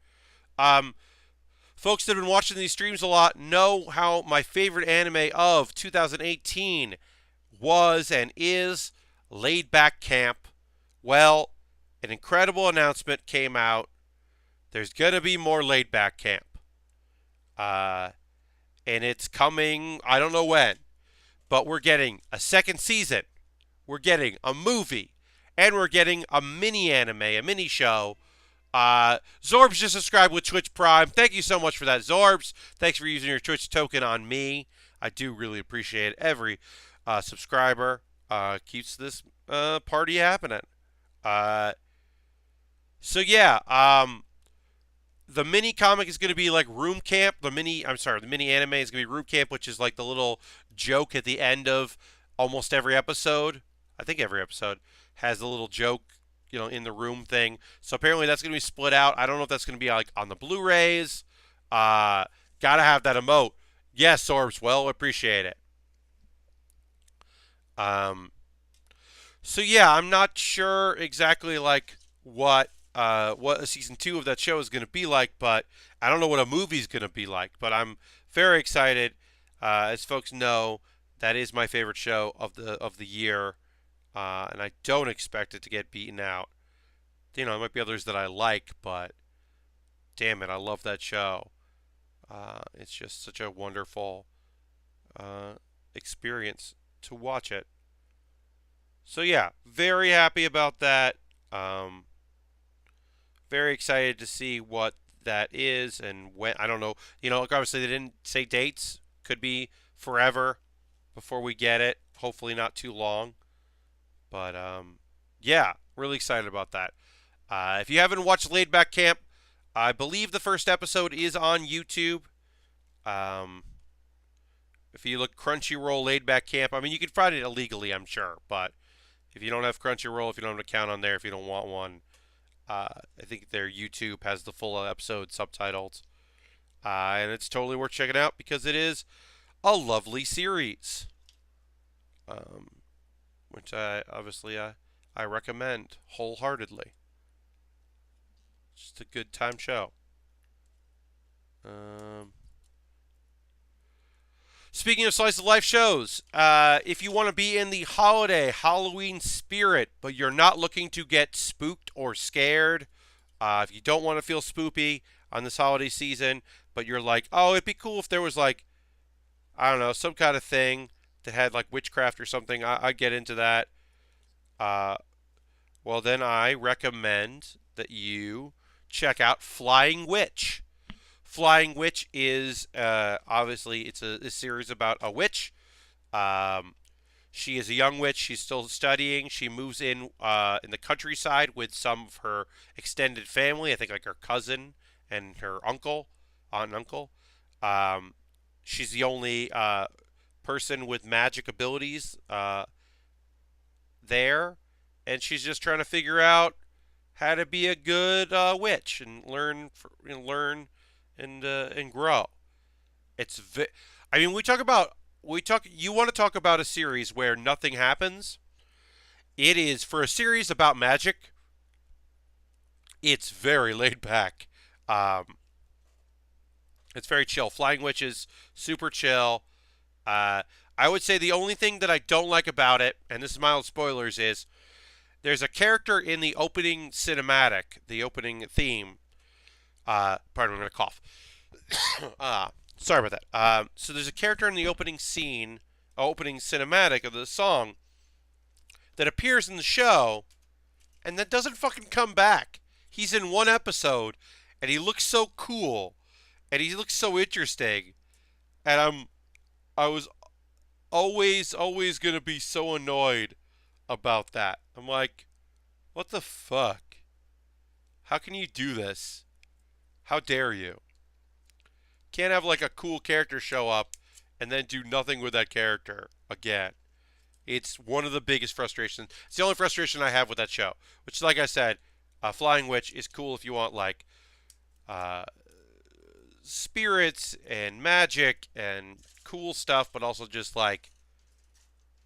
Folks that have been watching these streams a lot know how my favorite anime of 2018 was and is Laid Back Camp. Well, an incredible announcement came out. There's going to be more Laid Back Camp. And it's coming, I don't know when, but we're getting a second season. We're getting a movie. And we're getting a mini anime, a mini show. Zorbs just subscribed with Twitch Prime. Thank you so much for that, Zorbs. Thanks for using your Twitch token on me. I do really appreciate it. Every subscriber keeps this party happening. So yeah, the mini comic is going to be like Room Camp. The mini anime is going to be Room Camp, which is like the little joke at the end of almost every episode. I think every episode has a little joke, in the room thing. So apparently that's going to be split out. I don't know if that's going to be like on the Blu-rays. Gotta have that emote. Yes, Sorbs, well, appreciate it. So yeah, I'm not sure exactly like what a season 2 of that show is going to be like, but I don't know what a movie's going to be like. But I'm very excited. As folks know, that is my favorite show of the year. And I don't expect it to get beaten out. There might be others that I like, but damn it, I love that show. It's just such a wonderful experience to watch it. So yeah, very happy about that. Very excited to see what that is and when. I don't know. Obviously they didn't say dates. Could be forever before we get it. Hopefully not too long. But yeah, really excited about that. If you haven't watched Laid Back Camp, I believe the first episode is on YouTube. If you look Crunchyroll Laid Back Camp, you can find it illegally, I'm sure. But if you don't have Crunchyroll, if you don't have an account on there, if you don't want one, I think their YouTube has the full episode subtitled. And it's totally worth checking out because it is a lovely series, um, which I recommend wholeheartedly. Just a good time show. Um, Speaking of slice of life shows, if you want to be in the holiday Halloween spirit, but you're not looking to get spooked or scared, if you don't want to feel spoopy on this holiday season, but you're like, oh, it'd be cool if there was like, I don't know, some kind of thing that had like witchcraft or something, I'd get into that. Uh, well, then I recommend that you check out Flying Witch. Flying Witch is obviously it's a series about a witch. Um, she is a young witch. She's still studying. She moves in the countryside with some of her extended family. I think like her cousin and her uncle, aunt and uncle. Um, she's the only person with magic abilities there, and she's just trying to figure out how to be a good witch and learn and grow. It's I mean, we talk. You want to talk about a series where nothing happens? It is for a series about magic. It's very laid back. Um, it's very chill. Flying Witches, super chill. Uh, I would say the only thing that I don't like about it, and this is mild spoilers, is there's a character in the opening cinematic, the opening theme. Pardon, I'm gonna cough. Sorry about that. So there's a character in the opening scene, opening cinematic of the song that appears in the show, and that doesn't fucking come back. He's in one episode, and he looks so cool, and he looks so interesting, and I was always gonna be so annoyed about that. I'm like, what the fuck? How can you do this? How dare you? Can't have like a cool character show up and then do nothing with that character again. It's one of the biggest frustrations. It's the only frustration I have with that show. Which, like I said, Flying Witch is cool if you want like uh, spirits and magic and cool stuff, but also just like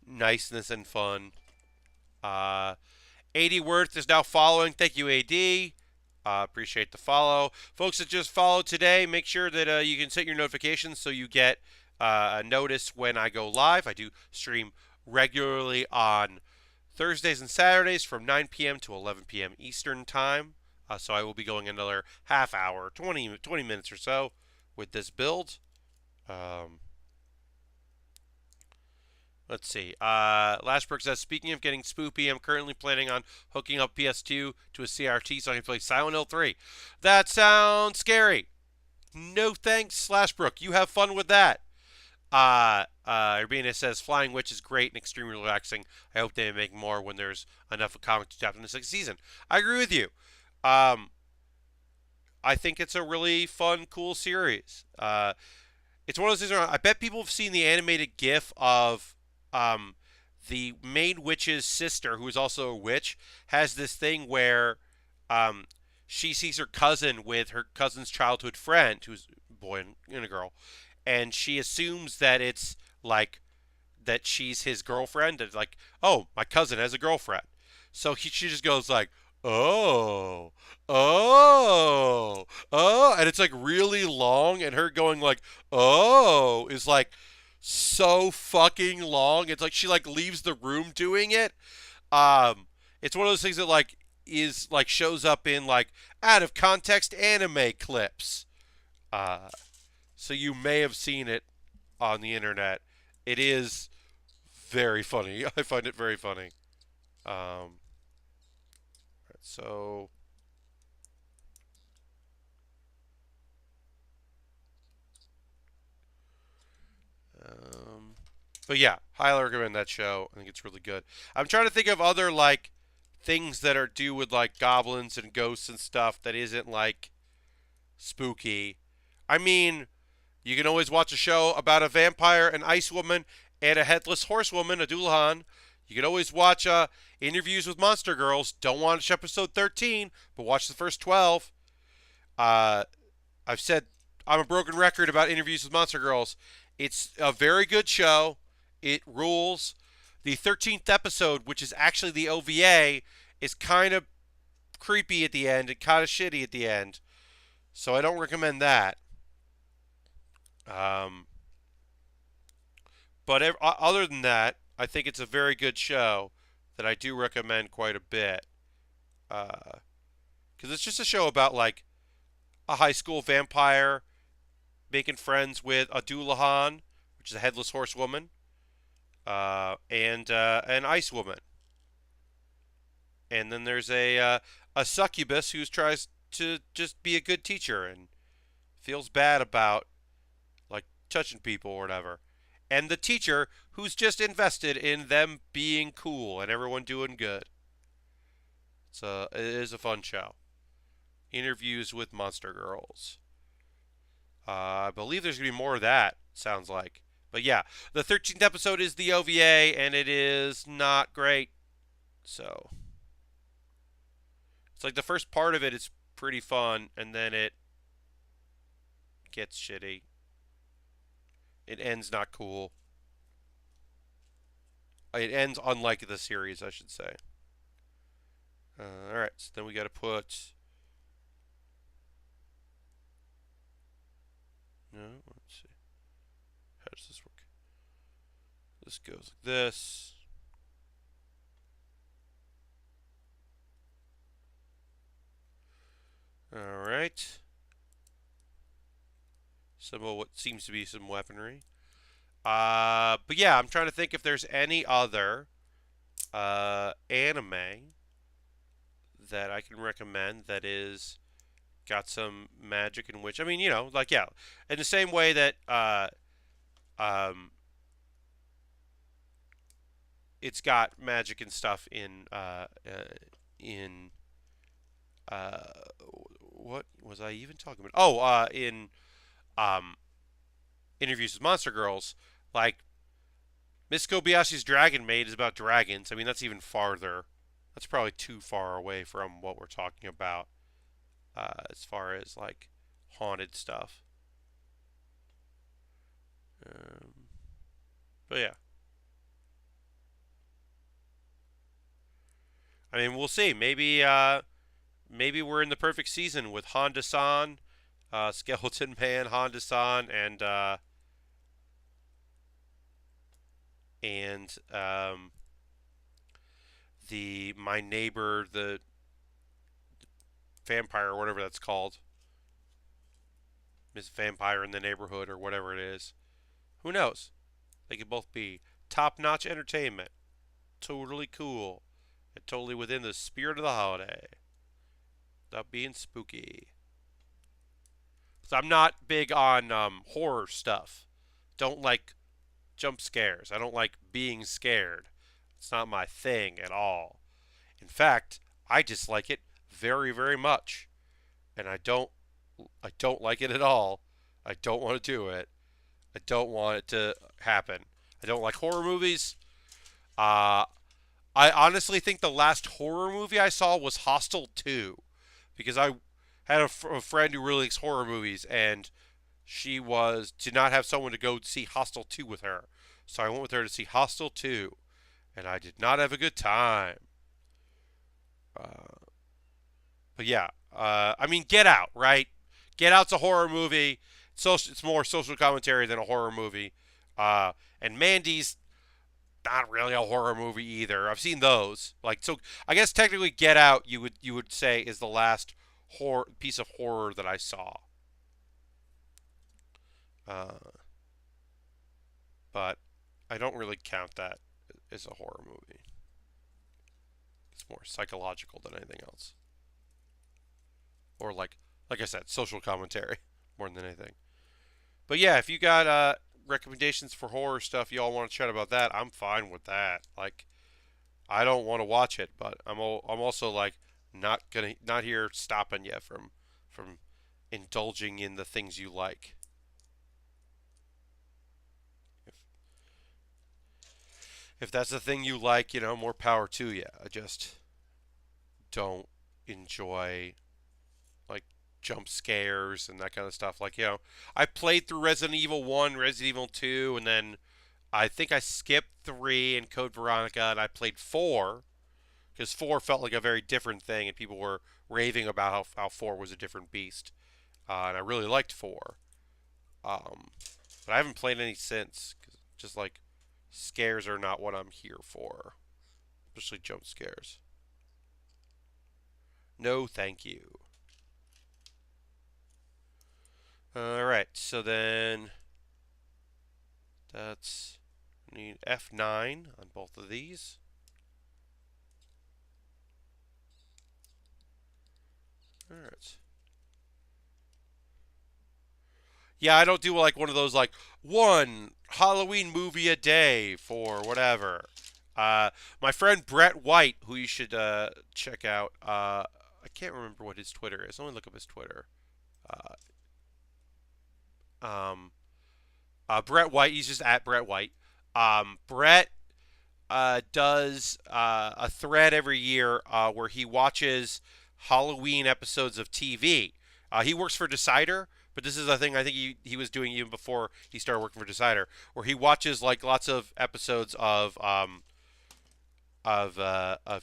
niceness and fun. Uh, AD Worth is now following. Thank you, AD. Appreciate the follow. Folks that just followed today, make sure that you can set your notifications so you get a notice when I go live. I do stream regularly on Thursdays and Saturdays from 9 p.m. to 11 p.m. Eastern Time. So I will be going another half hour, 20 minutes or so with this build. Let's see. Lashbrook says, speaking of getting spoopy, I'm currently planning on hooking up PS2 to a CRT so I can play Silent Hill 3. That sounds scary. No thanks, Slashbrook. You have fun with that. Urbina says, Flying Witch is great and extremely relaxing. I hope they make more when there's enough of comics to adapt in the next season. I agree with you. I think it's a really fun, cool series. It's one of those things where I bet people have seen the animated GIF of the main witch's sister, who is also a witch, has this thing where she sees her cousin with her cousin's childhood friend, who's a boy and a girl, and she assumes that it's like that she's his girlfriend, and like, oh, my cousin has a girlfriend. So she just goes like, oh, oh, and it's like really long, and her going like, oh, is like so fucking long. It's like she like leaves the room doing it. It's one of those things that like is like shows up in like out of context anime clips. So you may have seen it on the internet. It is very funny. I find it very funny. So but yeah, highly recommend that show. I think it's really good. I'm trying to think of other like things that are do with like goblins and ghosts and stuff that isn't like spooky. I mean, you can always watch a show about a vampire, an ice woman, and a headless horsewoman, a Dullahan. You can always watch interviews with monster girls. Don't watch episode 13, but watch the first 12. I've said I'm a broken record about Interviews with Monster Girls. It's a very good show. It rules. The 13th episode, which is actually the OVA, is kind of creepy at the end and kind of shitty at the end. So I don't recommend that. Um, but other than that, I think it's a very good show that I do recommend quite a bit. Because it's just a show about like a high school vampire making friends with a Doulahan, which is a headless horsewoman, and an ice woman. And then there's a succubus who tries to just be a good teacher and feels bad about like touching people or whatever. And the teacher who's just invested in them being cool and everyone doing good. It is a fun show. Interviews with Monster Girls. I believe there's going to be more of that, sounds like. But yeah, the 13th episode is the OVA, and it is not great. So, it's like the first part of it is pretty fun, and then it gets shitty. It ends not cool. It ends unlike the series, I should say. Alright, so then we got to put. No, let's see. How does this work? This goes like this. Alright. Some of what seems to be some weaponry. But yeah, I'm trying to think if there's any other anime that I can recommend that is got some magic in which, I mean, like, yeah, in the same way that um, it's got magic and stuff in uh, what was I even talking about? Oh, in um, Interviews with Monster Girls, like Miss Kobayashi's Dragon Maid is about dragons. I mean, that's even farther. That's probably too far away from what we're talking about as far as like haunted stuff. Um, but yeah, I mean, we'll see. Maybe we're in the perfect season with Honda-san, Skeleton Man, Honda-san, and the my neighbor, the vampire or whatever that's called, Miss Vampire in the Neighborhood or whatever it is. Who knows? They could both be top-notch entertainment, totally cool, and totally within the spirit of the holiday, without being spooky. So I'm not big on horror stuff. Don't like jump scares. I don't like being scared. It's not my thing at all. In fact, I dislike it very, very much, and I don't like it at all. I don't want to do it. I don't want it to happen. I don't like horror movies. Uh, I honestly think the last horror movie I saw was Hostel 2 because I had a friend who really likes horror movies and she did not have someone to go see Hostel 2 with her. So I went with her to see Hostel 2 and I did not have a good time. Uh, but yeah, I mean Get Out, right? Get Out's a horror movie. It's more social commentary than a horror movie. And Mandy's not really a horror movie either. I've seen those. Like so, I guess technically Get Out you would say is the last horror piece of horror that I saw. Uh, but I don't really count that as a horror movie. It's more psychological than anything else, or like I said, social commentary more than anything. But yeah, if you got recommendations for horror stuff, y'all want to chat about that, I'm fine with that. Like I don't want to watch it, but I'm also like not here stopping you from indulging in the things you like. If if that's the thing you like, more power to you. I just don't enjoy like jump scares and that kind of stuff. Like, I played through Resident Evil 1, Resident Evil 2, and then I think I skipped 3 and Code Veronica, and I played 4 because 4 felt like a very different thing, and people were raving about how 4 was a different beast. And I really liked 4. Um, but I haven't played any since. 'Cause just like scares are not what I'm here for, especially jump scares. No, thank you. All right, so then that's need F9 on both of these. All right. Yeah, I don't do like one of those like one Halloween movie a day for whatever. My friend Brett White, who you should check out. I can't remember what his Twitter is. Let me look up his Twitter. Uh, um, Brett White. He's just at Brett White. Brett does a thread every year where he watches Halloween episodes of TV. He works for Decider, but this is a thing I think he was doing even before he started working for Decider, where he watches like lots of episodes of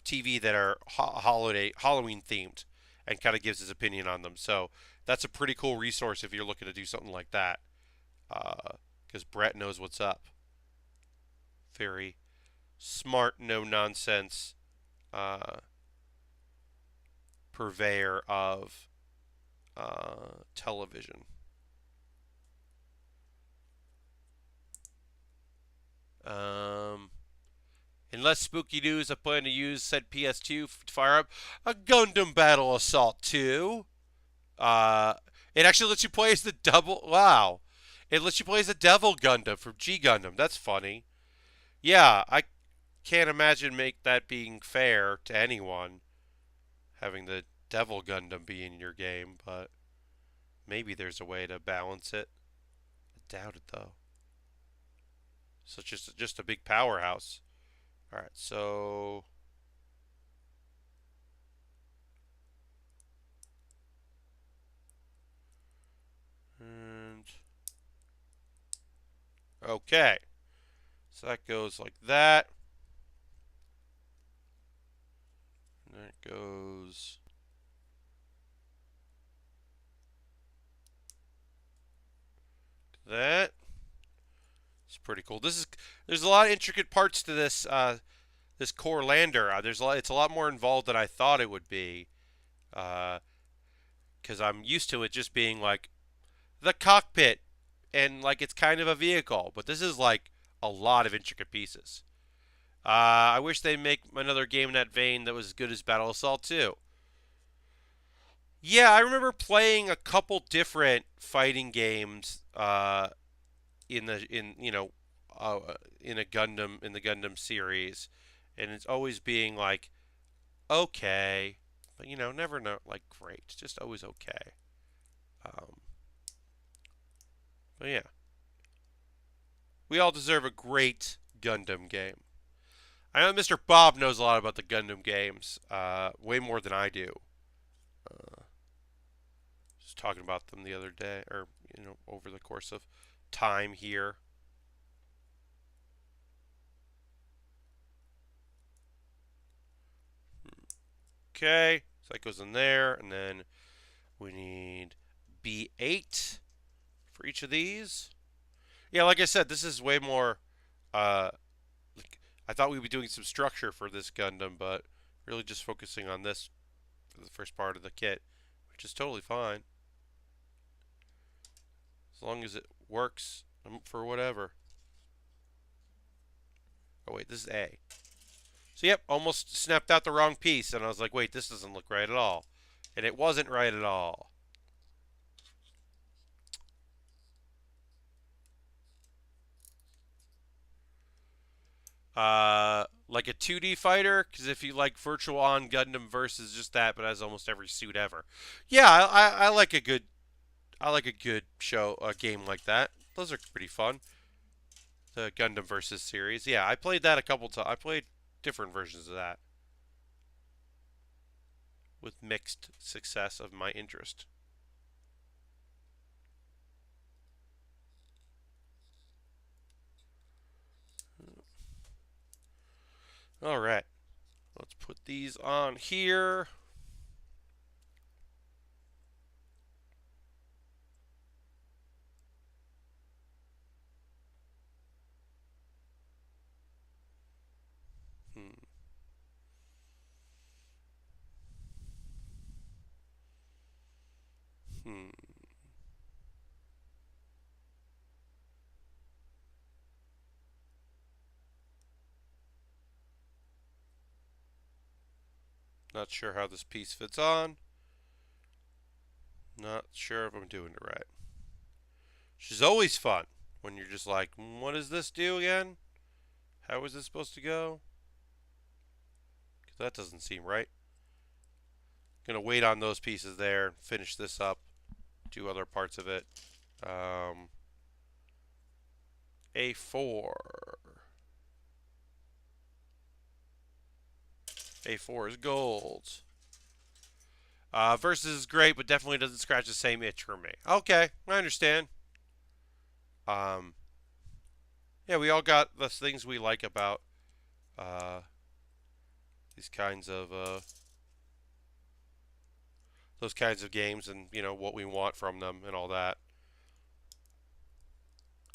TV that are Halloween themed, and kind of gives his opinion on them. So that's a pretty cool resource if you're looking to do something like that, because Brett knows what's up. Very smart, no nonsense purveyor of television. Um, in less spooky news, I plan to use said PS2 to fire up a Gundam Battle Assault 2. It actually lets you play as the double. Wow. It lets you play as the Devil Gundam from G Gundam. That's funny. Yeah, I can't imagine make that being fair to anyone, having the Devil Gundam be in your game, but maybe there's a way to balance it. I doubt it though. So it's just a big powerhouse. All right, so and okay, so that goes like that. And that goes. That. It's pretty cool. There's a lot of intricate parts to this core lander. It's a lot more involved than I thought it would be. Because I'm used to it just being like the cockpit and like it's kind of a vehicle, but this is like a lot of intricate pieces. I wish they'd make another game in that vein that was as good as Battle Assault 2. Yeah, I remember playing a couple different fighting games in the in a Gundam in the Gundam series, and it's always being like okay, but never know like great, just always okay. Um, but yeah, we all deserve a great Gundam game. I know Mr. Bob knows a lot about the Gundam games, way more than I do. Uh, just talking about them the other day, or over the course of time here. Okay, so that goes in there, and then we need B8 for each of these. Yeah, like I said, this is way more. Like, I thought we'd be doing some structure for this Gundam, but really just focusing on this for the first part of the kit, which is totally fine. As long as it works for whatever. Oh, wait, this is A. So, yep, almost snapped out the wrong piece, and I was like, wait, this doesn't look right at all. And it wasn't right at all. Like a 2D fighter, because if you like Virtual On Gundam versus just that, but has almost every suit ever. Yeah, I like a good show a game like that. Those are pretty fun. The Gundam versus series. Yeah, I played that a couple times. I played different versions of that with mixed success of my interest. All right. Let's put these on here. Hmm. Hmm. Not sure how this piece fits on. Not sure if I'm doing it right. She's always fun when you're just like, what does this do again? How is this supposed to go? Because that doesn't seem right. Gonna wait on those pieces there, finish this up, do other parts of it. Um, A4. A4 is gold. Versus is great, but definitely doesn't scratch the same itch for me. Okay, I understand. Um, yeah, we all got the things we like about uh, these kinds of those kinds of games, and what we want from them and all that.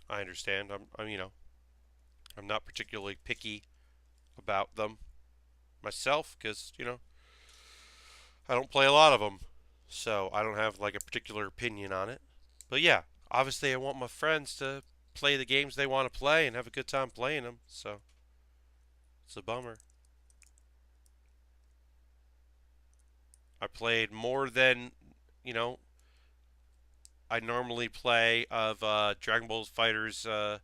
I understand. I'm not particularly picky about them myself because I don't play a lot of them, so I don't have like a particular opinion on it. But yeah, obviously I want my friends to play the games they want to play and have a good time playing them. So it's a bummer. I played more than you know I normally play of Dragon Ball Fighters uh,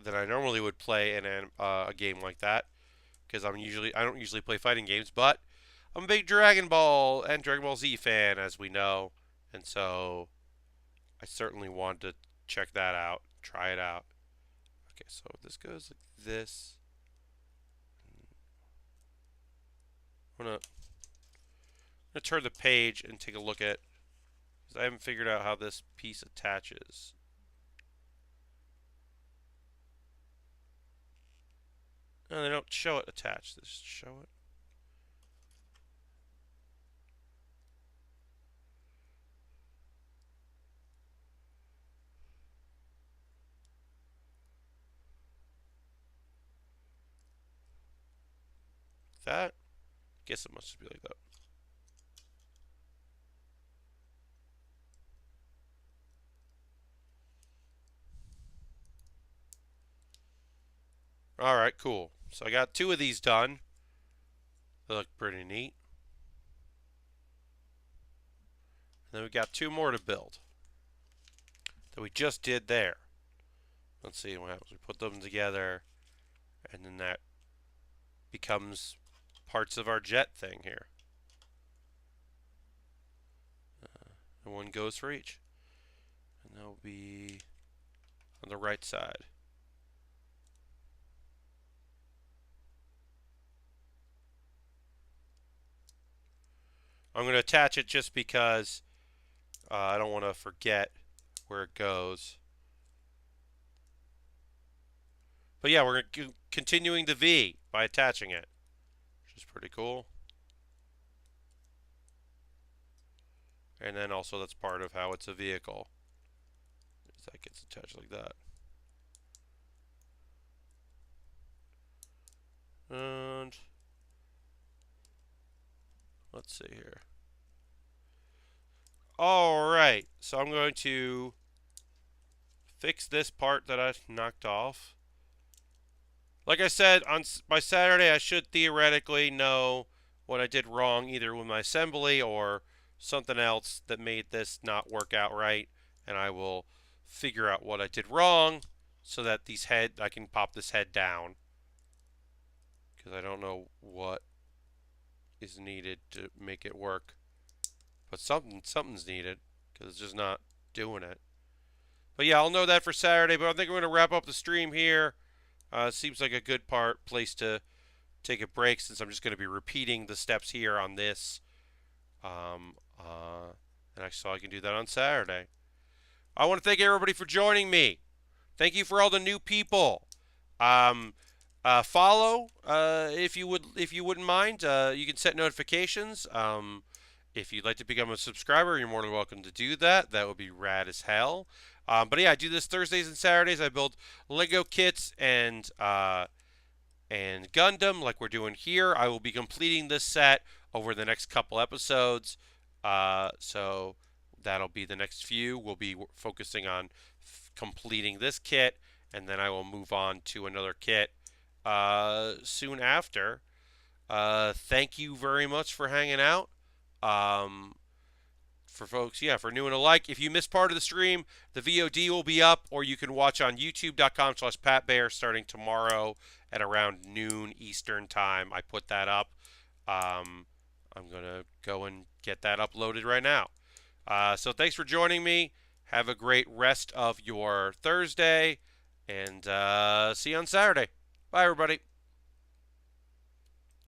than I normally would play in a game like that because I don't usually play fighting games, but I'm a big Dragon Ball and Dragon Ball Z fan, as we know, and so I certainly want to check that out, try it out. Okay, so this goes like this. I'm gonna turn the page and take a look at because I haven't figured out how this piece attaches. No, they don't show it attached. They just show it. That? Guess it must be like that. Alright, cool. So I got 2 of these done. They look pretty neat. And then we got 2 more to build that we just did there. Let's see what happens. We put them together, and then that becomes parts of our jet thing here. And one goes for each. And they'll be on the right side. I'm going to attach it just because I don't want to forget where it goes. But yeah, we're continuing the V by attaching it, which is pretty cool. And then also that's part of how it's a vehicle. That gets attached like that. And let's see here. Alright, so I'm going to fix this part that I knocked off. Like I said, by Saturday I should theoretically know what I did wrong either with my assembly or something else that made this not work out right, and I will figure out what I did wrong so that I can pop this head down, because I don't know what is needed to make it work, but something's needed because it's just not doing it. But yeah, I'll know that for Saturday. But I think we're going to wrap up the stream here. Seems like a good place to take a break since I'm just going to be repeating the steps here on this. Um, uh, so I can do that on Saturday. I want to thank everybody for joining me. Thank you for all the new people. Um, Follow if you wouldn't mind. You can set notifications. If you'd like to become a subscriber, you're more than welcome to do that. That would be rad as hell. But yeah, I do this Thursdays and Saturdays. I build Lego kits and Gundam like we're doing here. I will be completing this set over the next couple episodes. So that'll be the next few. We'll be focusing on completing this kit, and then I will move on to another kit soon after. Thank you very much for hanging out. Um, for folks, yeah, for new and alike. If you missed part of the stream, the VOD will be up, or you can watch on youtube.com/PatBear starting tomorrow at around noon Eastern time. I put that up. I'm going to go and get that uploaded right now. So thanks for joining me. Have a great rest of your Thursday, and see you on Saturday. Bye, everybody.